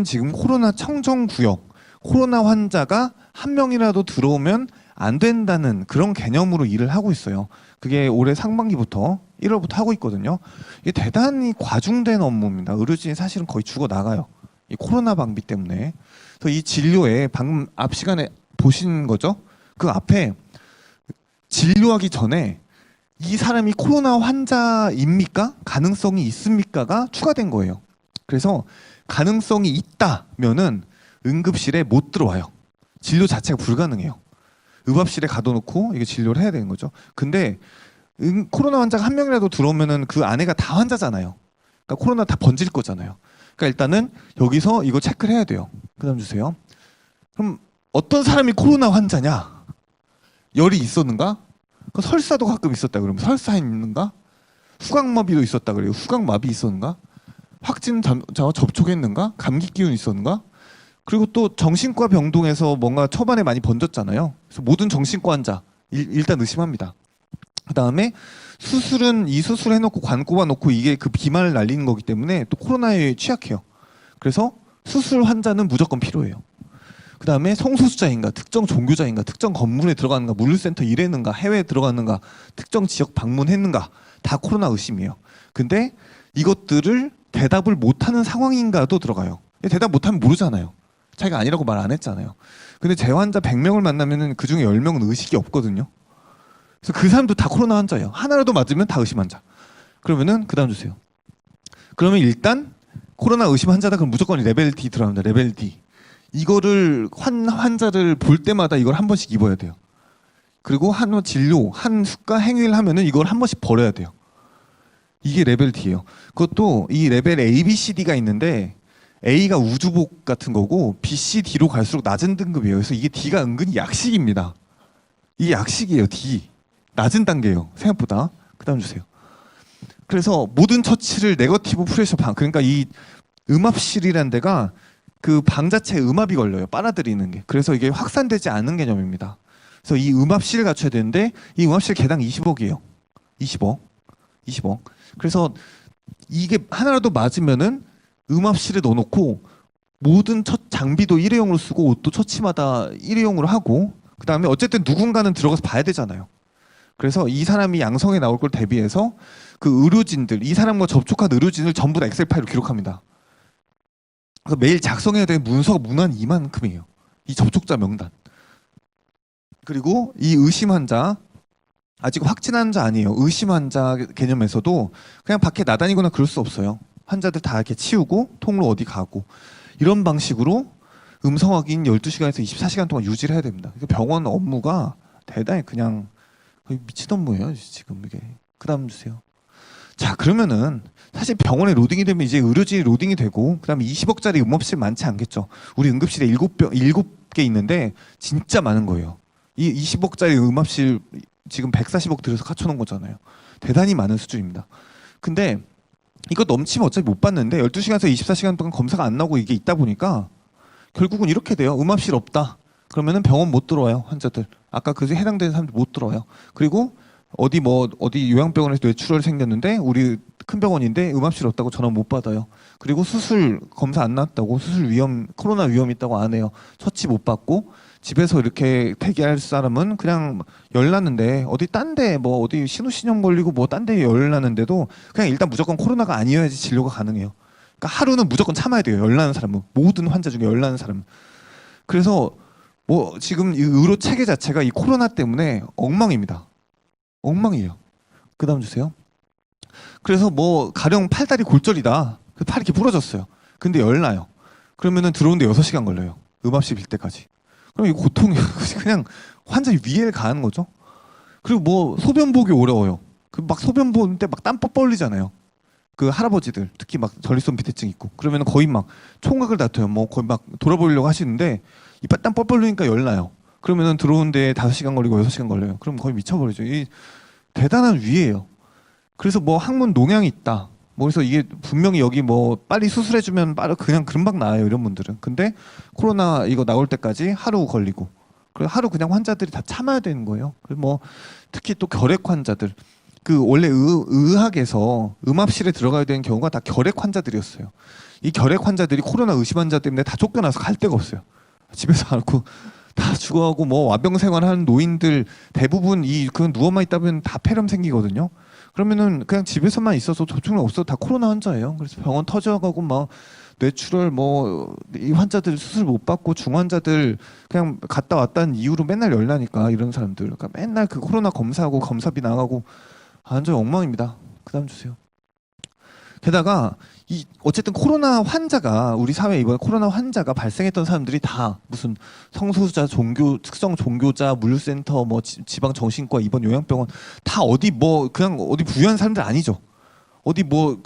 지금 코로나 청정구역, 코로나 환자가 한 명이라도 들어오면 안 된다는 그런 개념으로 일을 하고 있어요. 그게 올해 상반기부터 1월부터 하고 있거든요. 이게 대단히 과중된 업무입니다. 의료진이 사실은 거의 죽어 나가요. 이 코로나 방비 때문에. 그래서 이 진료에 방금 앞 시간에 보신 거죠? 그 앞에 진료하기 전에 이 사람이 코로나 환자입니까? 가능성이 있습니까가 추가된 거예요. 그래서 가능성이 있다면은 응급실에 못 들어와요. 진료 자체가 불가능해요. 의밥실에 가둬놓고 이게 진료를 해야 되는 거죠. 근데 코로나 환자가 한 명이라도 들어오면은 그 안에가 다 환자잖아요. 그러니까 코로나 다 번질 거잖아요. 그러니까 일단은 여기서 이거 체크를 해야 돼요. 그다음 주세요. 그럼 어떤 사람이 코로나 환자냐? 열이 있었는가? 설사도 가끔 있었다 그러면 설사 있는가? 후각마비도 있었다 그래요. 후각마비 있었는가? 확진자와 접촉했는가? 감기 기운 있었는가? 그리고 또 정신과 병동에서 뭔가 초반에 많이 번졌잖아요. 그래서 모든 정신과 환자 일단 의심합니다. 그 다음에 이 수술 해놓고 관 꼽아놓고 이게 그 비만을 날리는 거기 때문에 또 코로나에 취약해요. 그래서 수술 환자는 무조건 필요해요. 그 다음에 성소수자인가, 특정 종교자인가, 특정 건물에 들어가는가, 물류센터 일했는가, 해외에 들어갔는가, 특정 지역 방문했는가, 다 코로나 의심이에요. 근데 이것들을 대답을 못하는 상황인가도 들어가요. 대답 못하면 모르잖아요. 자기가 아니라고 말 안 했잖아요. 근데 재환자 100명을 만나면 그 중에 10명은 의식이 없거든요. 그래서 그 사람도 다 코로나 환자예요. 하나라도 맞으면 다 의심 환자. 그러면은 그 다음 주세요. 그러면 일단 코로나 의심 환자다 그럼 무조건 레벨 D 들어갑니다. 레벨 D. 이거를 환자를 볼 때마다 이걸 한 번씩 입어야 돼요. 그리고 한 진료, 한 수가 행위를 하면은 이걸 한 번씩 버려야 돼요. 이게 레벨 D예요. 그것도 이 레벨 A, B, C, D가 있는데 A가 우주복 같은 거고 B, C, D로 갈수록 낮은 등급이에요. 그래서 이게 D가 은근히 약식입니다. 이게 약식이에요. D. 낮은 단계예요. 생각보다. 그다음 주세요. 그래서 모든 처치를 네거티브 프레셔 방, 그러니까 이 음압실이라는 데가 그 방 자체에 음압이 걸려요. 빨아들이는 게. 그래서 이게 확산되지 않는 개념입니다. 그래서 이 음압실을 갖춰야 되는데 이 음압실 개당 20억이에요. 20억. 20억. 그래서 이게 하나라도 맞으면은 음압실에 넣어놓고 모든 장비도 일회용으로 쓰고 옷도 처치마다 일회용으로 하고 그 다음에 어쨌든 누군가는 들어가서 봐야 되잖아요. 그래서 이 사람이 양성에 나올 걸 대비해서 그 의료진들, 이 사람과 접촉한 의료진을 전부 다 엑셀 파일로 기록합니다. 그래서 매일 작성해야 되는 문서가 무난 이만큼이에요. 이 접촉자 명단. 그리고 이 의심 환자, 아직 확진 환자 아니에요. 의심 환자 개념에서도 그냥 밖에 나다니거나 그럴 수 없어요. 환자들 다 이렇게 치우고 통로 어디 가고 이런 방식으로 음성 확인 12시간에서 24시간 동안 유지를 해야 됩니다. 병원 업무가 대단히 그냥 거의 미친 업무예요. 지금 이게. 그다음 주세요. 자, 그러면은 사실 병원에 로딩이 되면 이제 의료진이 로딩이 되고 그다음에 20억짜리 음압실 많지 않겠죠. 우리 응급실에 7개 있는데 진짜 많은 거예요. 이 20억짜리 음압실 지금 140억 들여서 갖춰놓은 거잖아요. 대단히 많은 수준입니다. 근데 이거 넘치면 어차피 못 받는데 12시간에서 24시간 동안 검사가 안 나오고 이게 있다 보니까 결국은 이렇게 돼요. 음압실 없다. 그러면은 병원 못 들어와요. 환자들. 아까 그 해당되는 사람들 못 들어와요. 그리고 어디 요양병원에서 뇌출혈이 생겼는데 우리 큰 병원인데 음압실 없다고 전화 못 받아요. 그리고 수술 검사 안 났다고 수술 위험 코로나 위험 있다고 안 해요. 처치 못 받고 집에서 이렇게 대기할 사람은 그냥 열 났는데 어디 딴 데 뭐 어디 신우신형 걸리고 뭐 딴 데 열 났는데도 그냥 일단 무조건 코로나가 아니어야지 진료가 가능해요. 그러니까 하루는 무조건 참아야 돼요. 열 나는 사람은 모든 환자 중에 열 나는 사람은. 그래서 뭐 지금 이 의료 체계 자체가 이 코로나 때문에 엉망입니다. 엉망이에요. 그다음 주세요. 그래서 뭐 가령 팔다리 골절이다. 그 팔이 이렇게 부러졌어요. 근데 열 나요. 그러면은 들어오는데 6시간 걸려요. 음압실 빌 때까지. 그럼 이거 고통이 그냥 환자 위해를 가하는 거죠. 그리고 뭐 소변 보기 어려워요. 그 막 소변 보는데 막 땀 뻘뻘 흘리잖아요. 그 할아버지들 특히 막 전립선 비대증 있고 그러면 거의 막 총각을 다퉈요. 뭐 거의 막 돌아보려고 하시는데 이빨 땀 뻘뻘 흘리니까 열 나요. 그러면은 들어오는데 5시간 걸리고 6시간 걸려요. 그럼 거의 미쳐버리죠. 이 대단한 위해예요. 그래서 뭐 항문 농양이 있다. 뭐 그래서 이게 분명히 여기 뭐 빨리 수술해주면 빠르 그냥 금방 나아요. 이런 분들은. 근데 코로나 이거 나올 때까지 하루 걸리고 그리고 하루 그냥 환자들이 다 참아야 되는 거예요. 그리고 뭐 특히 또 결핵 환자들 그 원래 의학에서 음압실에 들어가야 되는 경우가 다 결핵 환자들이었어요. 이 결핵 환자들이 코로나 의심 환자 때문에 다 쫓겨나서 갈 데가 없어요. 집에서 않고 다 죽어가고 뭐 와병 생활하는 노인들 대부분 그 누워만 있다 보면 다 폐렴 생기거든요. 그러면은 그냥 집에서만 있어서 조충력 없어도 다 코로나 환자예요. 그래서 병원 터져가고 막 뇌출혈 뭐 이 환자들 수술 못 받고 중환자들 그냥 갔다 왔다는 이유로 맨날 열나니까 이런 사람들 그러니까 맨날 그 코로나 검사하고 검사비 나가고 완전 엉망입니다. 그다음 주세요. 게다가 이 어쨌든 코로나 환자가 우리 사회에 이번 코로나 환자가 발생했던 사람들이 다 무슨 성소수자 종교 특성 종교자 물류센터 뭐 지방 정신과 입원 요양병원 다 어디 뭐 그냥 어디 부유한 사람들 아니죠. 어디 뭐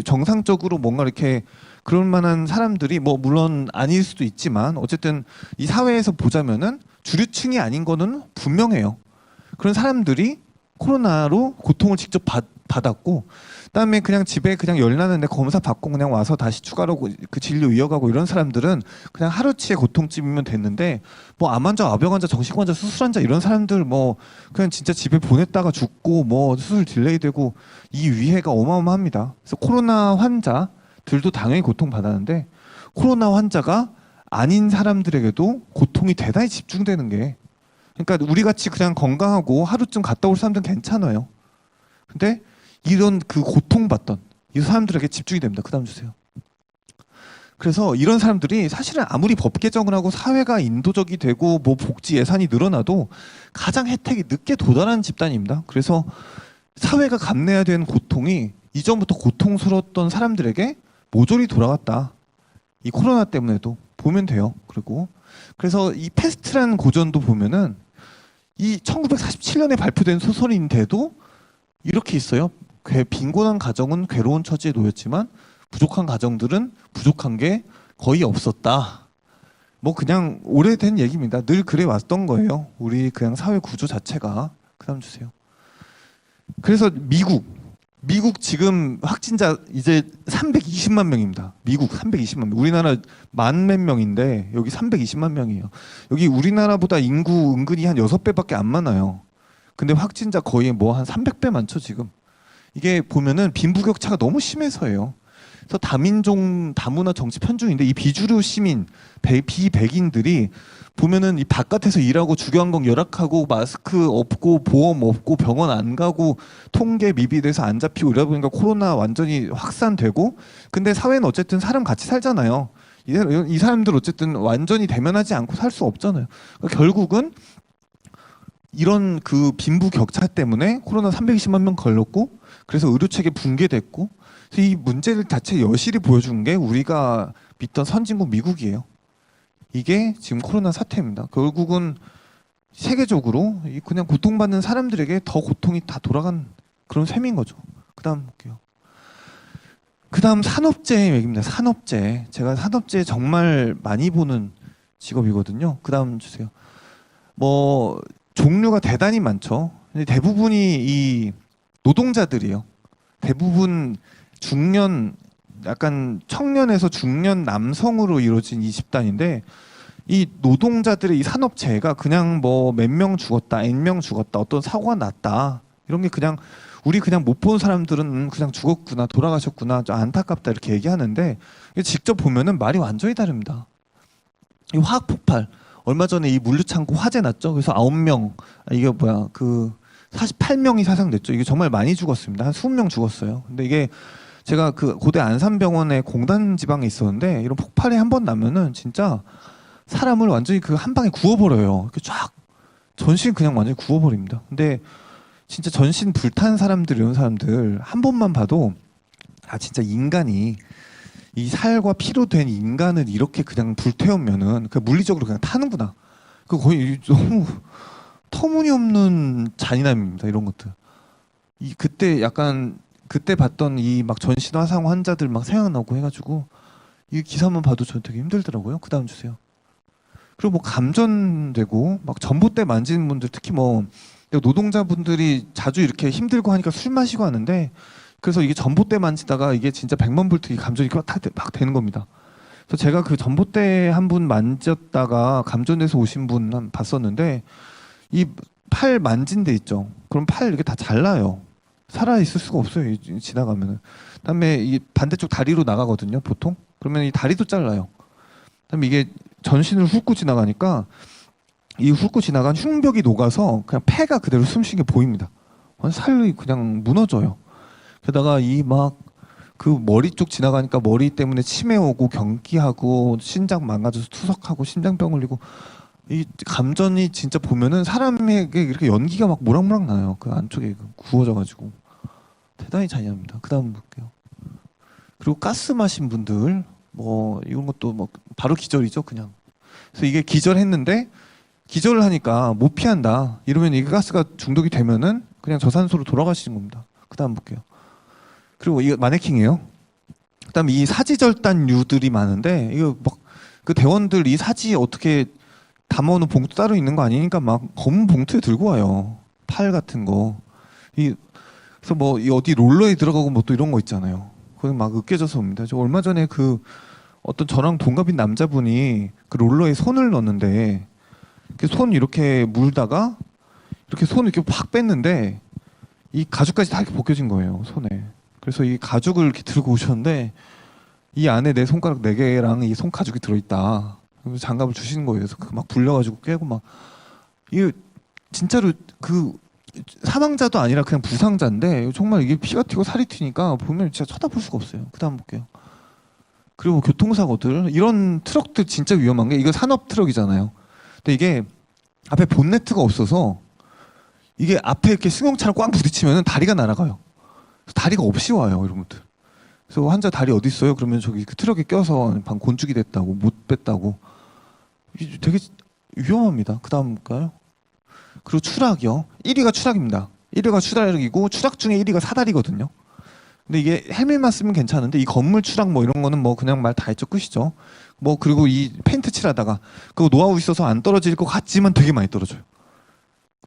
정상적으로 뭔가 이렇게 그럴 만한 사람들이 뭐 물론 아닐 수도 있지만 어쨌든 이 사회에서 보자면은 주류층이 아닌 거는 분명해요. 그런 사람들이 코로나로 고통을 직접 받았고 그다음에 그냥 집에 그냥 열 나는데 검사 받고 그냥 와서 다시 추가로 그 진료 이어가고 이런 사람들은 그냥 하루치의 고통쯤이면 됐는데 뭐 암 환자, 아병 환자, 정신과 환자, 수술 환자 이런 사람들 뭐 그냥 진짜 집에 보냈다가 죽고 뭐 수술 딜레이되고 이 위해가 어마어마합니다. 그래서 코로나 환자들도 당연히 고통 받았는데 코로나 환자가 아닌 사람들에게도 고통이 대단히 집중되는 게 그러니까 우리 같이 그냥 건강하고 하루쯤 갔다 올 사람들은 괜찮아요. 근데 이런 그 고통받던 이 사람들에게 집중이 됩니다. 그다음 주세요. 그래서 이런 사람들이 사실은 아무리 법 개정을 하고 사회가 인도적이 되고 뭐 복지 예산이 늘어나도 가장 혜택이 늦게 도달하는 집단입니다. 그래서 사회가 감내해야 되는 고통이 이전부터 고통스러웠던 사람들에게 모조리 돌아갔다. 이 코로나 때문에도 보면 돼요. 그리고 그래서 이 패스트라는 고전도 보면은 이 1947년에 발표된 소설인데도 이렇게 있어요. 빈곤한 가정은 괴로운 처지에 놓였지만 부족한 가정들은 부족한 게 거의 없었다. 뭐 그냥 오래된 얘기입니다. 늘 그래 왔던 거예요. 우리 그냥 사회 구조 자체가. 그다음 주세요. 그래서 미국 지금 확진자 이제 320만 명입니다. 미국 320만 명. 우리나라 만 몇 명인데 여기 320만 명이에요. 여기 우리나라보다 인구 은근히 한 6배밖에 안 많아요. 근데 확진자 거의 뭐 한 300배 많죠, 지금. 이게 보면은 빈부격차가 너무 심해서예요. 그래서 다민족, 다문화 정치 편중인데 이 비주류 시민, 비백인들이 보면은 이 바깥에서 일하고 주거환경 열악하고 마스크 없고 보험 없고 병원 안 가고 통계 미비돼서 안 잡히고 이러다 보니까 코로나 완전히 확산되고, 근데 사회는 어쨌든 사람 같이 살잖아요. 이 사람들 어쨌든 완전히 대면하지 않고 살 수 없잖아요. 그러니까 결국은 이런 그 빈부격차 때문에 코로나 320만 명 걸렸고, 그래서 의료체계 붕괴됐고, 그래서 이 문제를 자체 여실히 보여준 게 우리가 믿던 선진국 미국이에요. 이게 지금 코로나 사태입니다. 결국은 세계적으로 그냥 고통받는 사람들에게 더 고통이 다 돌아간 그런 셈인 거죠. 그다음 볼게요. 그다음 산업재해 얘기입니다. 산업재해. 제가 산업재해 정말 많이 보는 직업이거든요. 그다음 주세요. 뭐 종류가 대단히 많죠. 근데 대부분이 이 노동자들이에요. 대부분 중년, 약간 청년에서 중년 남성으로 이루어진 이 집단인데, 이 노동자들의 이 산업재해가 그냥 뭐 몇 명 죽었다, N명 죽었다, 어떤 사고가 났다, 이런 게 그냥 우리 그냥 못 본 사람들은 그냥 죽었구나, 돌아가셨구나, 좀 안타깝다 이렇게 얘기하는데, 직접 보면은 말이 완전히 다릅니다. 이 화학 폭발, 얼마 전에 이 물류창고 화재 났죠. 그래서 9명, 이게 뭐야, 그 48명이 사상됐죠. 이게 정말 많이 죽었습니다. 한 20명 죽었어요. 근데 이게 제가 그 고대 안산병원에 공단 지방에 있었는데, 이런 폭발이 한 번 나면은 진짜 사람을 완전히 그 한 방에 구워버려요. 이렇게 쫙 전신 그냥 완전히 구워버립니다. 근데 진짜 전신 불탄 사람들, 이런 사람들 한 번만 봐도 아 진짜 인간이 이 살과 피로 된 인간을 이렇게 그냥 불태우면은 그 물리적으로 그냥 타는구나. 그 거의 너무 터무니없는 잔인함입니다. 이런 것들. 이 그때 약간 그때 봤던 이 막 전신 화상 환자들 막 생각나고 해가지고 이 기사만 봐도 저 되게 힘들더라고요. 그 다음 주세요. 그리고 뭐 감전되고 막 전봇대 만지는 분들, 특히 뭐 노동자분들이 자주 이렇게 힘들고 하니까 술 마시고 하는데, 그래서 이게 전봇대 만지다가 이게 진짜 100만 볼트 감전이 막 되는 겁니다. 그래서 제가 그 전봇대 한 분 만졌다가 감전돼서 오신 분 한 봤었는데, 이 팔 만진 데 있죠. 그럼 팔 이렇게 다 잘라요. 살아 있을 수가 없어요. 지나가면은. 그다음에 이 반대쪽 다리로 나가거든요. 보통. 그러면 이 다리도 잘라요. 그다음에 이게 전신을 훑고 지나가니까 이 훑고 지나간 흉벽이 녹아서 그냥 폐가 그대로 숨쉬게 보입니다. 살이 그냥 무너져요. 게다가 이 막 그 머리 쪽 지나가니까 머리 때문에 치매 오고 경기하고 신장 망가져서 투석하고 심장병 걸리고, 이 감전이 진짜 보면은 사람에게 이렇게 연기가 막 모락모락 나요. 그 안쪽에 구워져가지고 대단히 잔인합니다. 그다음 볼게요. 그리고 가스 마신 분들 뭐 이런 것도 뭐 바로 기절이죠, 그냥. 그래서 이게 기절했는데 기절을 하니까 못 피한다. 이러면 이게 가스가 중독이 되면은 그냥 저산소로 돌아가시는 겁니다. 그다음 볼게요. 그리고 이거 마네킹이에요. 그다음 이 사지절단류들이 많은데, 이거 막 그 대원들 이 사지 어떻게 담아오는 봉투 따로 있는 거 아니니까 막 검은 봉투에 들고 와요. 팔 같은 거. 그래서 뭐 이 어디 롤러에 들어가고 뭐 또 이런 거 있잖아요. 그거 막 으깨져서 옵니다. 저 얼마 전에 그 어떤 저랑 동갑인 남자분이 그 롤러에 손을 넣었는데, 손 이렇게 물다가 이렇게 손 이렇게 확 뺐는데 이 가죽까지 다 이렇게 벗겨진 거예요, 손에. 그래서 이 가죽을 이렇게 들고 오셨는데 이 안에 내 손가락 4개랑 이 손 가죽이 들어있다. 그래서 장갑을 주시는 거예요. 그래서 막 불려가지고 깨고 막, 이게 진짜로 그 사망자도 아니라 그냥 부상자인데 정말 이게 피가 튀고 살이 튀니까 보면 진짜 쳐다볼 수가 없어요. 그다음 볼게요. 그리고 교통사고들, 이런 트럭들 진짜 위험한 게, 이거 산업 트럭이잖아요. 근데 이게 앞에 본네트가 없어서 이게 앞에 이렇게 승용차랑 꽉 부딪히면 다리가 날아가요. 다리가 없이 와요, 이런 것들. 그래서 환자 다리 어디 있어요? 그러면 저기 그 트럭에 껴서 방 곤죽이 됐다고, 못 뺐다고. 이게 되게 위험합니다. 그 다음 볼까요? 그리고 추락이요. 1위가 추락입니다. 1위가 추락이고 추락 중에 1위가 사다리거든요. 근데 이게 헬멧만 쓰면 괜찮은데 이 건물 추락 뭐 이런 거는 뭐 그냥 말 다 했죠. 끝이죠. 뭐 그리고 이 페인트 칠하다가 그거 노하우 있어서 안 떨어질 것 같지만 되게 많이 떨어져요.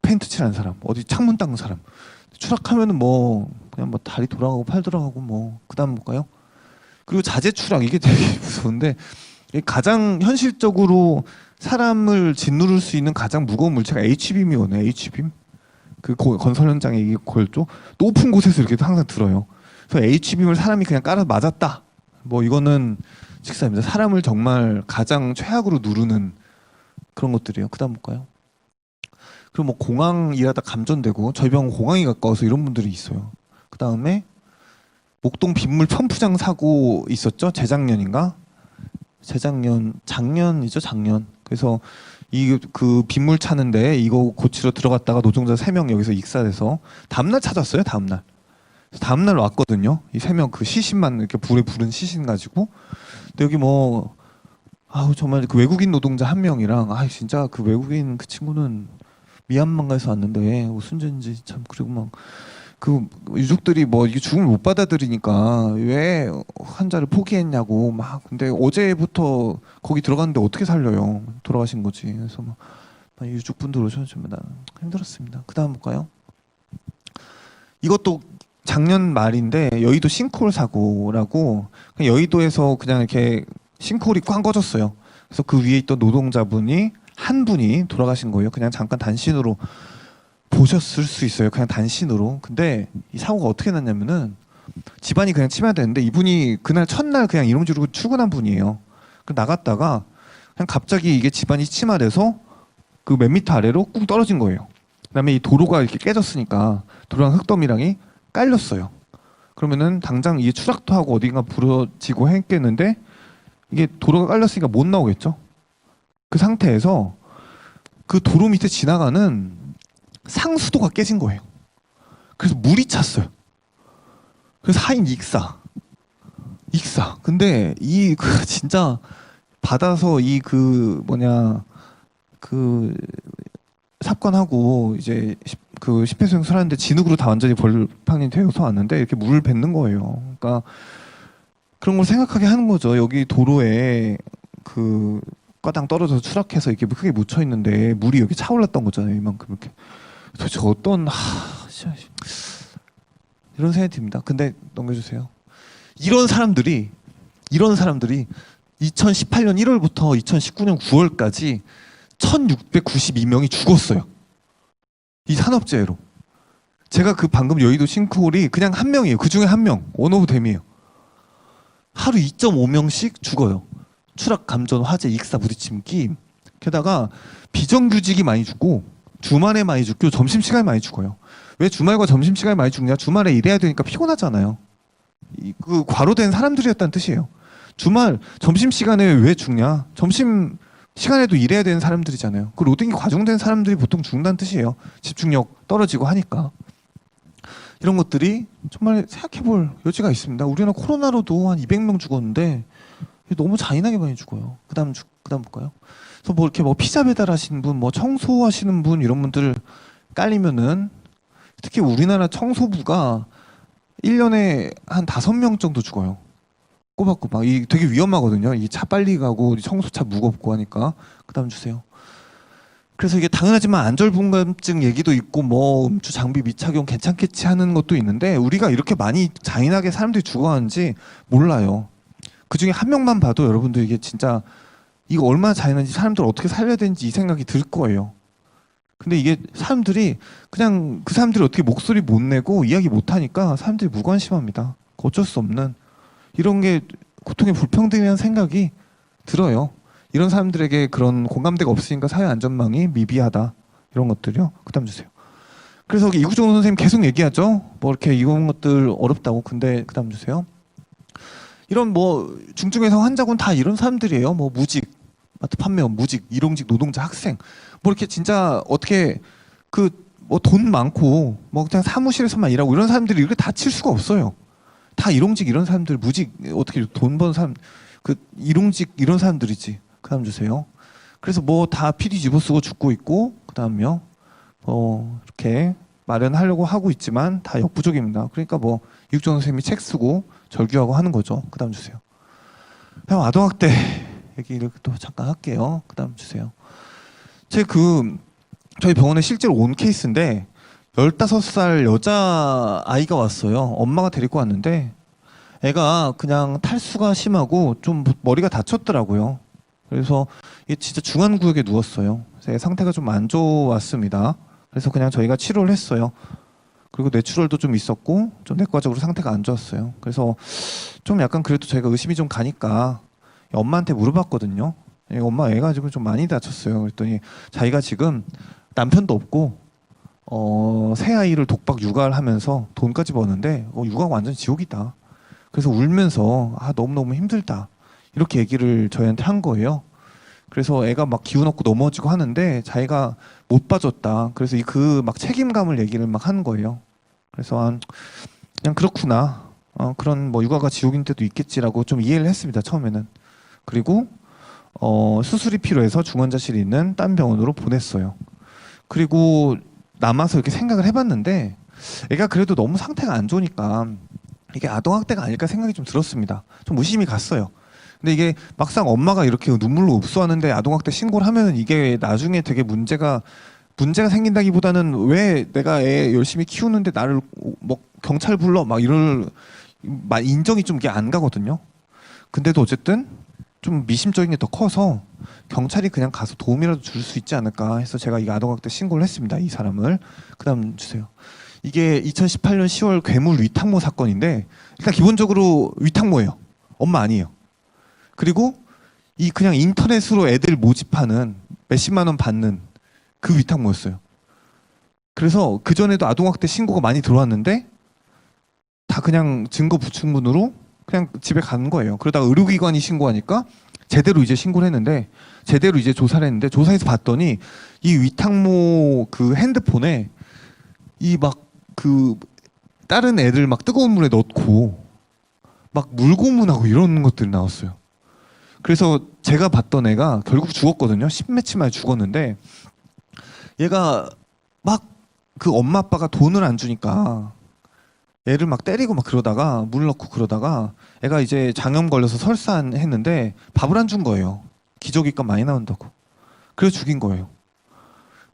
페인트 칠하는 사람, 어디 창문 닦는 사람 추락하면은 뭐 그냥 뭐 다리 돌아가고 팔 돌아가고 뭐 그다음 볼까요? 그리고 자재 추락 이게 되게 무서운데 이게 가장 현실적으로 사람을 짓누를 수 있는 가장 무거운 물체가 H빔이 오네. H빔. 그 건설 현장에 이게 걸죠. 높은 곳에서 이렇게 항상 들어요. 그래서 H빔을 사람이 그냥 깔아 맞았다. 뭐 이거는 직사입니다. 사람을 정말 가장 최악으로 누르는 그런 것들이에요. 그다음 볼까요? 그리고 뭐 공항 일하다 감전되고 저희 병원 공항이 가까워서 이런 분들이 있어요. 그다음에 목동 빗물 펌프장 사고 있었죠. 재작년인가? 작년이죠. 작년. 그래서 이 그 빗물 차는데 이거 고치러 들어갔다가 노동자 3명 여기서 익사돼서 다음날 찾았어요. 다음날 왔거든요. 이 3명 그 시신만 이렇게 불에 부른 시신 가지고. 근데 여기 뭐 아우 정말 그 외국인 노동자 1명이랑 아 진짜 그 외국인 그 친구는 미얀마에서 왔는데 무슨 죄인지 참 그리고 막 그 유족들이 뭐 이게 죽음을 못 받아들이니까 왜 환자를 포기했냐고 막 근데 어제부터 거기 들어갔는데 어떻게 살려요? 돌아가신 거지. 그래서 막 유족분들 오셔서 힘들었습니다. 그다음 볼까요? 이것도 작년 말인데 여의도 싱크홀 사고라고 여의도에서 그냥 이렇게 싱크홀이 꽝 꺼졌어요. 그래서 그 위에 있던 노동자분이 한 분이 돌아가신 거예요. 그냥 잠깐 단신으로 보셨을 수 있어요. 그냥 단신으로. 근데 이 사고가 어떻게 났냐면은 집안이 그냥 치매야 되는데 이분이 그날 첫날 그냥 이롱주로 출근한 분이에요. 그 나갔다가 그냥 갑자기 이게 집안이 침하돼서 그 몇 미터 아래로 꾹 떨어진 거예요. 그다음에 이 도로가 이렇게 깨졌으니까 도로랑 흙더미랑이 깔렸어요. 그러면은 당장 이게 추락도 하고 어딘가 부러지고 했겠는데 이게 도로가 깔렸으니까 못 나오겠죠. 그 상태에서 그 도로 밑에 지나가는 상수도가 깨진 거예요. 그래서 물이 찼어요. 그래서 하인 익사. 근데 이 그 진짜 받아서 이 그 뭐냐 그 사건하고 이제 그 심폐소생술 하는데 진흙으로 다 완전히 벌판이 되어서 왔는데 이렇게 물을 뱉는 거예요. 그러니까 그런 걸 생각하게 하는 거죠. 여기 도로에 그 과당 떨어져서 추락해서 이렇게 크게 묻혀 있는데 물이 여기 차올랐던 거잖아요. 이만큼 이렇게. 도대체 어떤 이런 생각이 듭니다. 근데 넘겨주세요. 이런 사람들이 2018년 1월부터 2019년 9월까지 1692명이 죽었어요. 이 산업재해로. 제가 그 방금 여의도 싱크홀이 그냥 한 명이에요. 그 중에 한 명. 원오브 댐이에요. 하루 2.5명씩 죽어요. 추락, 감전, 화재, 익사, 부딪힘, 끼임. 게다가 비정규직이 많이 죽고 주말에 많이 죽고 점심시간에 많이 죽어요. 왜 주말과 점심시간에 많이 죽냐? 주말에 일해야 되니까 피곤하잖아요. 그 과로된 사람들이었다는 뜻이에요. 주말 점심시간에 왜 죽냐? 점심시간에도 일해야 되는 사람들이잖아요. 그 로딩이 과중된 사람들이 보통 죽는다는 뜻이에요. 집중력 떨어지고 하니까. 이런 것들이 정말 생각해볼 여지가 있습니다. 우리나라 코로나로도 한 200명 죽었는데 너무 잔인하게 많이 죽어요. 그다음 볼까요? 그래서 뭐 이렇게 뭐 피자 배달하시는 분, 뭐 청소하시는 분 이런 분들 깔리면은 특히 우리나라 청소부가 1년에 한 5명 정도 죽어요. 꼬박꼬박. 이 되게 위험하거든요. 이 차 빨리 가고 청소차 무겁고 하니까. 그다음 주세요. 그래서 이게 당연하지만 안절분감증 얘기도 있고 뭐 음주 장비 미착용 괜찮겠지 하는 것도 있는데 우리가 이렇게 많이 잔인하게 사람들이 죽어가는지 몰라요. 그 중에 한 명만 봐도 여러분들 이게 진짜 이거 얼마나 잔인한지 사람들 어떻게 살려야 되는지 이 생각이 들 거예요. 근데 이게 사람들이 그냥 그 사람들이 어떻게 목소리 못 내고 이야기 못 하니까 사람들이 무관심합니다. 어쩔 수 없는 이런 게 고통의 불평등이라는 생각이 들어요. 이런 사람들에게 그런 공감대가 없으니까 사회 안전망이 미비하다 이런 것들이요. 그다음 주세요. 그래서 이구종 선생님 계속 얘기하죠. 뭐 이렇게 이런 것들 어렵다고. 근데 그다음 주세요. 이런 뭐 중증외상 환자군 다 이런 사람들이에요. 뭐 무직, 마트 판매원, 무직, 일용직 노동자, 학생. 뭐 이렇게 진짜 어떻게 그 뭐 돈 많고 뭐 그냥 사무실에서만 일하고 이런 사람들이 이렇게 다칠 수가 없어요. 다 일용직 이런 사람들, 무직 어떻게 돈 버는 사람, 그 일용직 이런 사람들이지. 그다음 주세요. 그래서 뭐 다 피디 집어쓰고 죽고 있고 그다음요. 이렇게 마련하려고 하고 있지만 다 역부족입니다. 그러니까 뭐 이육정 선생님이 책 쓰고 절규하고 하는 거죠. 그다음 주세요. 그냥 아동학대 얘기를 또 잠깐 할게요. 그다음 주세요. 저희 병원에 실제로 온 케이스인데 15살 여자 아이가 왔어요. 엄마가 데리고 왔는데 애가 그냥 탈수가 심하고 좀 머리가 다쳤더라고요. 그래서 이게 진짜 중환구역에 누웠어요. 그래서 애 상태가 좀 안 좋았습니다. 그래서 그냥 저희가 치료를 했어요. 그리고 뇌출혈도 좀 있었고 좀 내과적으로 상태가 안 좋았어요. 그래서 좀 약간 그래도 저희가 의심이 좀 가니까 엄마한테 물어봤거든요. 엄마 애가 지금 좀 많이 다쳤어요. 그랬더니 자기가 지금 남편도 없고 새 아이를 독박 육아를 하면서 돈까지 버는데 육아가 완전 지옥이다. 그래서 울면서 너무너무 힘들다. 이렇게 얘기를 저희한테 한 거예요. 그래서 애가 막 기운 없고 넘어지고 하는데 자기가 못 봐줬다. 그래서 그 막 책임감을 얘기를 막 하는 거예요. 그래서 그냥 그렇구나. 그런 뭐 육아가 지옥인 때도 있겠지라고 좀 이해를 했습니다. 처음에는. 그리고 수술이 필요해서 중환자실에 있는 딴 병원으로 보냈어요. 그리고 남아서 이렇게 생각을 해봤는데 애가 그래도 너무 상태가 안 좋으니까 이게 아동학대가 아닐까 생각이 좀 들었습니다. 좀 의심이 갔어요. 근데 이게 막상 엄마가 이렇게 눈물로 읍소하는데 아동학대 신고를 하면은 이게 나중에 되게 문제가 생긴다기보다는 왜 내가 애 열심히 키우는데 나를 뭐 경찰 불러 막 이럴 인정이 좀 이게 안 가거든요. 근데도 어쨌든 좀 미심적인 게 더 커서 경찰이 그냥 가서 도움이라도 줄 수 있지 않을까 해서 제가 이 아동학대 신고를 했습니다. 이 사람을. 그다음 주세요. 이게 2018년 10월 괴물 위탁모 사건인데 일단 기본적으로 위탁모예요. 엄마 아니에요. 그리고 이 그냥 인터넷으로 애들 모집하는 몇십만 원 받는 그 위탁모였어요. 그래서 그 전에도 아동학대 신고가 많이 들어왔는데 다 그냥 증거 부충분으로 그냥 집에 가는 거예요. 그러다가 의료기관이 신고하니까 제대로 이제 신고를 했는데 제대로 이제 조사를 했는데 조사해서 봤더니 이 위탁모 그 핸드폰에 이 막 그 다른 애들 막 뜨거운 물에 넣고 막 물고문하고 이런 것들이 나왔어요. 그래서 제가 봤던 애가 결국 죽었거든요. 10며칠 만에 죽었는데 얘가 막 그 엄마 아빠가 돈을 안 주니까 애를 막 때리고 막 그러다가 물 넣고 그러다가 애가 이제 장염 걸려서 설사했는데 밥을 안 준 거예요. 기저귀값 많이 나온다고. 그래서 죽인 거예요.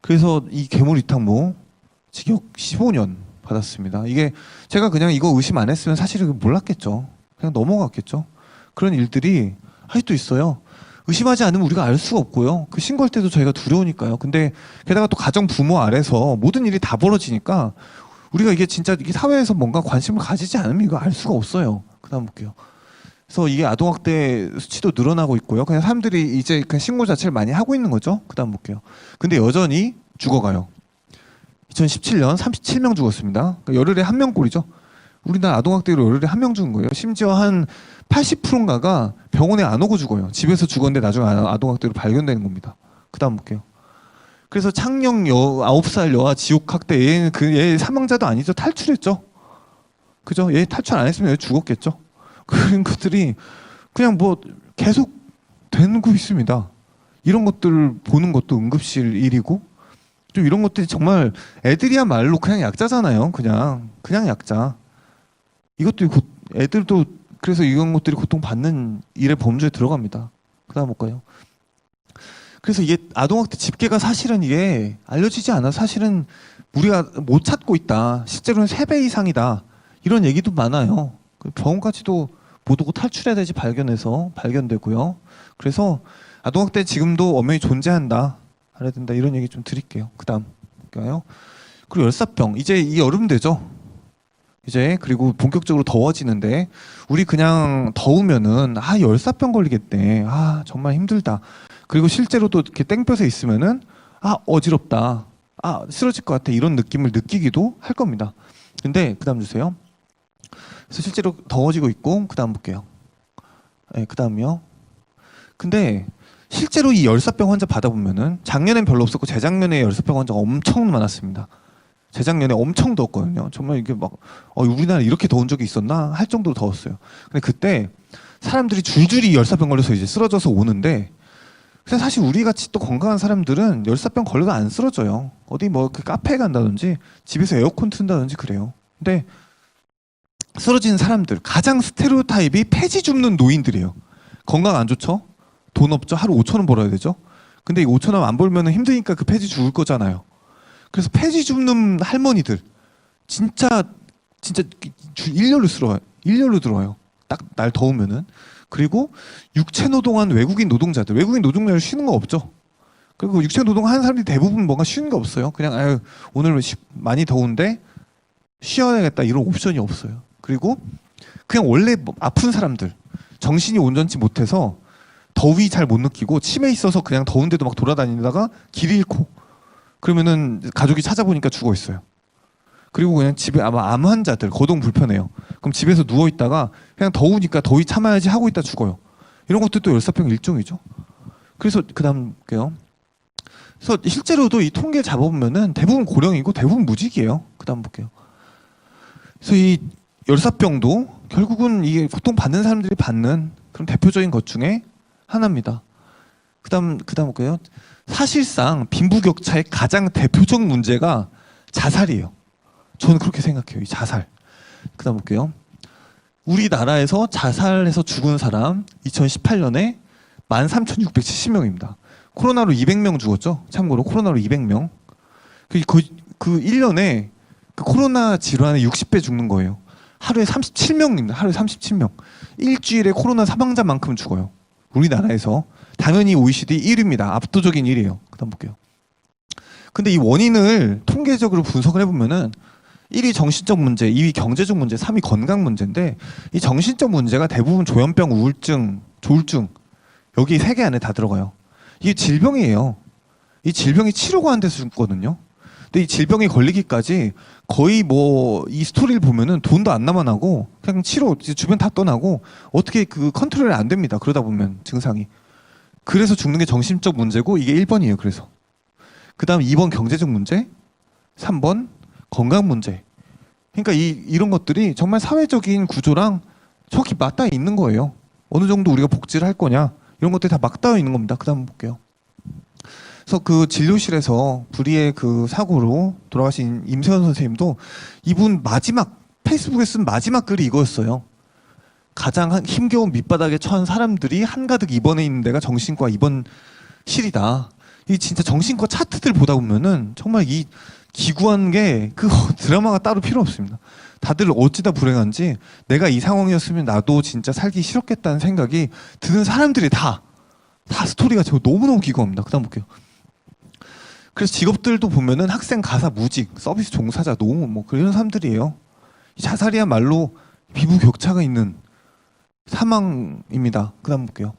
그래서 이 괴물 위탁모 징역 15년 받았습니다. 이게 제가 그냥 이거 의심 안 했으면 사실은 몰랐겠죠. 그냥 넘어갔겠죠. 그런 일들이 아직도 있어요. 의심하지 않으면 우리가 알 수가 없고요. 그 신고할 때도 저희가 두려우니까요. 근데 게다가 또 가정 부모 아래서 모든 일이 다 벌어지니까 우리가 이게 진짜 이게 사회에서 뭔가 관심을 가지지 않으면 이거 알 수가 없어요. 그다음 볼게요. 그래서 이게 아동학대 수치도 늘어나고 있고요. 그냥 사람들이 이제 그냥 신고 자체를 많이 하고 있는 거죠. 그다음 볼게요. 근데 여전히 죽어가요. 2017년 37명 죽었습니다. 그러니까 열흘에 한 명꼴이죠. 우리나라 아동학대로 열흘에 한 명 죽은 거예요. 심지어 한 80%인가가 병원에 안 오고 죽어요. 집에서 죽었는데 나중에 아동학대로 발견되는 겁니다. 그 다음 볼게요. 그래서 창녕 9살 여아 지옥학대 얘는 얘 사망자도 아니죠. 탈출했죠. 그죠? 얘 탈출 안 했으면 얘 죽었겠죠. 그런 것들이 그냥 뭐 계속 되고 있습니다. 이런 것들을 보는 것도 응급실 일이고 좀 이런 것들이 정말 애들이야말로 그냥 약자잖아요. 그냥 약자. 이것도 애들도 그래서 이런 것들이 고통받는 일의 범주에 들어갑니다. 그다음 볼까요? 그래서 이게 아동학대 집계가 사실은 이게 알려지지 않아 사실은 우리가 못 찾고 있다. 실제로는 3배 이상이다. 이런 얘기도 많아요. 병원까지도 못 오고 탈출해야 되지 발견되고요. 그래서 아동학대 지금도 엄연히 존재한다. 알아야 된다. 이런 얘기 좀 드릴게요. 그다음 볼까요? 그리고 열사병 이제 이 여름 되죠. 이제 그리고 본격적으로 더워지는데 우리 그냥 더우면은 열사병 걸리겠대. 정말 힘들다. 그리고 실제로도 이렇게 땡볕에 있으면은 어지럽다. 쓰러질 것 같아. 이런 느낌을 느끼기도 할 겁니다. 근데 그다음 주세요. 그래서 실제로 더워지고 있고 그다음 볼게요. 네, 그다음이요. 근데 실제로 이 열사병 환자 받아보면은 작년엔 별로 없었고 재작년에 열사병 환자가 엄청 많았습니다. 재작년에 엄청 더웠거든요. 정말 이게 막 우리나라 이렇게 더운 적이 있었나 할 정도로 더웠어요. 근데 그때 사람들이 줄줄이 열사병 걸려서 이제 쓰러져서 오는데 그래서 사실 우리 같이 또 건강한 사람들은 열사병 걸려도 안 쓰러져요. 어디 뭐 그 카페에 간다든지 집에서 에어컨 튼다든지 그래요. 근데 쓰러지는 사람들 가장 스테레오타입이 폐지 줍는 노인들이에요. 건강 안 좋죠? 돈 없죠? 하루 5천 원 벌어야 되죠? 근데 이 5천 원 안 벌면 힘드니까 그 폐지 죽을 거잖아요. 그래서 폐지 줍는 할머니들 진짜 일렬로 들어와요. 일렬로 들어와요. 딱 날 더우면은. 그리고 육체 노동한 외국인 노동자들 쉬는 거 없죠. 그리고 육체 노동하는 사람들이 대부분 뭔가 쉬는 게 없어요. 그냥 아유 오늘 많이 더운데 쉬어야겠다 이런 옵션이 없어요. 그리고 그냥 원래 뭐 아픈 사람들 정신이 온전치 못해서 더위 잘 못 느끼고 치매 있어서 그냥 더운데도 막 돌아다니다가 길 잃고 그러면은 가족이 찾아보니까 죽어 있어요. 그리고 그냥 집에 아마 암 환자들 거동 불편해요. 그럼 집에서 누워 있다가 그냥 더우니까 더위 참아야지 하고 있다 죽어요. 이런 것들도 열사병 일종이죠. 그래서 그다음 볼게요. 그래서 실제로도 이 통계를 잡아보면은 대부분 고령이고 대부분 무직이에요. 그다음 볼게요. 그래서 이 열사병도 결국은 이게 보통 받는 사람들이 받는 그런 대표적인 것 중에 하나입니다. 그다음 볼게요. 사실상 빈부격차의 가장 대표적 문제가 자살이에요. 저는 그렇게 생각해요. 이 자살. 그다음 볼게요. 우리나라에서 자살해서 죽은 사람 2018년에 13,670명입니다. 코로나로 200명 죽었죠. 참고로 코로나로 200명. 그 1년에 그 코로나 질환에 60배 죽는 거예요. 하루에 37명입니다. 하루에 37명. 일주일에 코로나 사망자만큼 죽어요. 우리나라에서. 당연히 OECD 1위입니다. 압도적인 1위예요. 그다음 볼게요. 근데 이 원인을 통계적으로 분석을 해보면은 1위 정신적 문제, 2위 경제적 문제, 3위 건강 문제인데 이 정신적 문제가 대부분 조현병, 우울증, 조울증 여기 3개 안에 다 들어가요. 이게 질병이에요. 이 질병이 치료가 안 돼서 죽거든요. 근데 이 질병이 걸리기까지 거의 뭐 이 스토리를 보면은 돈도 안 남아나고 그냥 치료 주변 다 떠나고 어떻게 그 컨트롤이 안 됩니다. 그러다 보면 증상이. 그래서 죽는 게 정신적 문제고 이게 1번이에요. 그래서. 그다음 2번 경제적 문제, 3번 건강 문제. 그러니까 이런 것들이 정말 사회적인 구조랑 정확히 맞닿아 있는 거예요. 어느 정도 우리가 복지를 할 거냐 이런 것들이 다 맞닿아 있는 겁니다. 그다음 볼게요. 그래서 그 진료실에서 불의의 그 사고로 돌아가신 임세원 선생님도 이분 마지막 페이스북에 쓴 마지막 글이 이거였어요. 가장 힘겨운 밑바닥에 처한 사람들이 한가득 입원해 있는 데가 정신과 입원실이다. 이 진짜 정신과 차트들 보다 보면은 정말 이 기구한 게 그 드라마가 따로 필요 없습니다. 다들 어찌다 불행한지 내가 이 상황이었으면 나도 진짜 살기 싫었겠다는 생각이 드는 사람들이 다 스토리가 저 너무너무 기구합니다. 그다음 볼게요. 그래서 직업들도 보면은 학생, 가사, 무직, 서비스 종사자, 노무 뭐 그런 사람들이에요. 자살이야말로 빈부격차가 있는 사망입니다. 그다음 볼게요.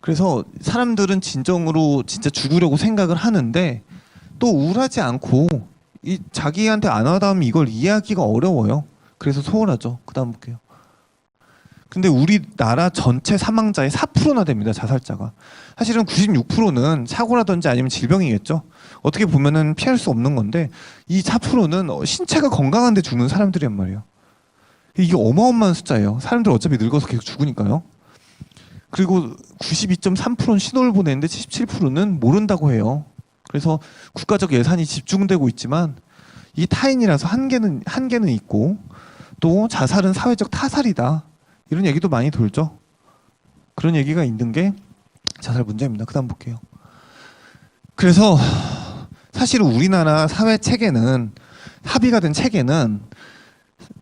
그래서 사람들은 진정으로 진짜 죽으려고 생각을 하는데 또 우울하지 않고 이 자기한테 안 와닿으면 이걸 이해하기가 어려워요. 그래서 소홀하죠. 그다음 볼게요. 근데 우리나라 전체 사망자의 4%나 됩니다. 자살자가. 사실은 96%는 사고라든지 아니면 질병이겠죠. 어떻게 보면은 피할 수 없는 건데 이 4%는 신체가 건강한데 죽는 사람들이란 말이에요. 이게 어마어마한 숫자예요. 사람들 어차피 늙어서 계속 죽으니까요. 그리고 92.3%는 신호를 보내는데 77%는 모른다고 해요. 그래서 국가적 예산이 집중되고 있지만 이 타인이라서 한계는 있고 또 자살은 사회적 타살이다. 이런 얘기도 많이 돌죠. 그런 얘기가 있는 게 자살 문제입니다. 그다음 볼게요. 그래서 사실 우리나라 사회 체계는 합의가 된 체계는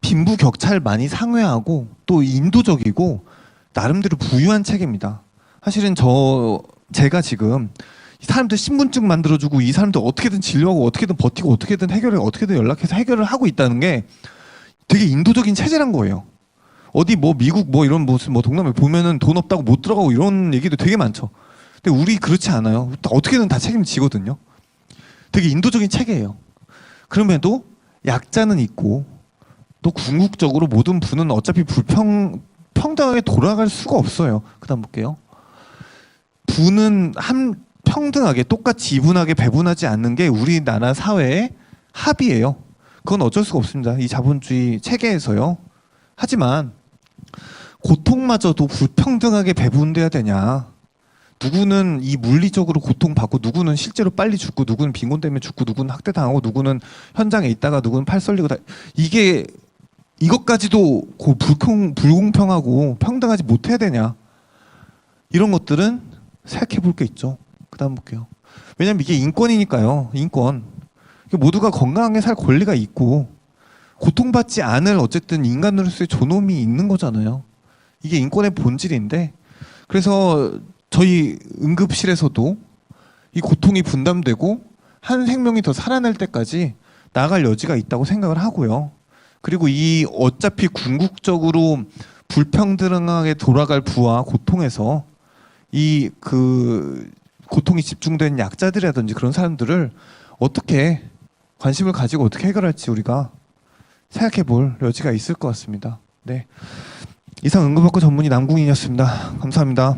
빈부격차를 많이 상회하고 또 인도적이고 나름대로 부유한 체계입니다. 사실은 제가 지금 사람들 신분증 만들어주고 이 사람들 어떻게든 진료하고 어떻게든 버티고 어떻게든 연락해서 해결을 하고 있다는 게 되게 인도적인 체제란 거예요. 어디 뭐 미국 뭐 이런 무슨 뭐 동남아 보면은 돈 없다고 못 들어가고 이런 얘기도 되게 많죠. 근데 우리 그렇지 않아요. 어떻게든 다 책임지거든요. 되게 인도적인 체계예요. 그럼에도 약자는 있고 또 궁극적으로 모든 부는 어차피 평등하게 돌아갈 수가 없어요. 그다음 볼게요. 부는 평등하게 똑같이 이분하게 배분하지 않는 게 우리나라 사회의 합의예요. 그건 어쩔 수가 없습니다. 이 자본주의 체계에서요. 하지만 고통마저도 불평등하게 배분돼야 되냐? 누구는 이 물리적으로 고통받고 누구는 실제로 빨리 죽고 누구는 빈곤 때문에 죽고 누구는 학대당하고 누구는 현장에 있다가 누구는 팔 썰리고 다 이게 이것까지도 불공평하고 평등하지 못해야 되냐 이런 것들은 생각해 볼 게 있죠. 그다음 볼게요. 왜냐면 이게 인권이니까요. 인권 모두가 건강하게 살 권리가 있고 고통받지 않을 어쨌든 인간으로서의 존엄이 있는 거잖아요. 이게 인권의 본질인데 그래서 저희 응급실에서도 이 고통이 분담되고 한 생명이 더 살아날 때까지 나아갈 여지가 있다고 생각을 하고요. 그리고 이 어차피 궁극적으로 불평등하게 돌아갈 부와 고통에서 이 그 고통이 집중된 약자들이라든지 그런 사람들을 어떻게 관심을 가지고 어떻게 해결할지 우리가 생각해 볼 여지가 있을 것 같습니다. 네. 이상 응급학과 전문의 남궁인이었습니다. 감사합니다.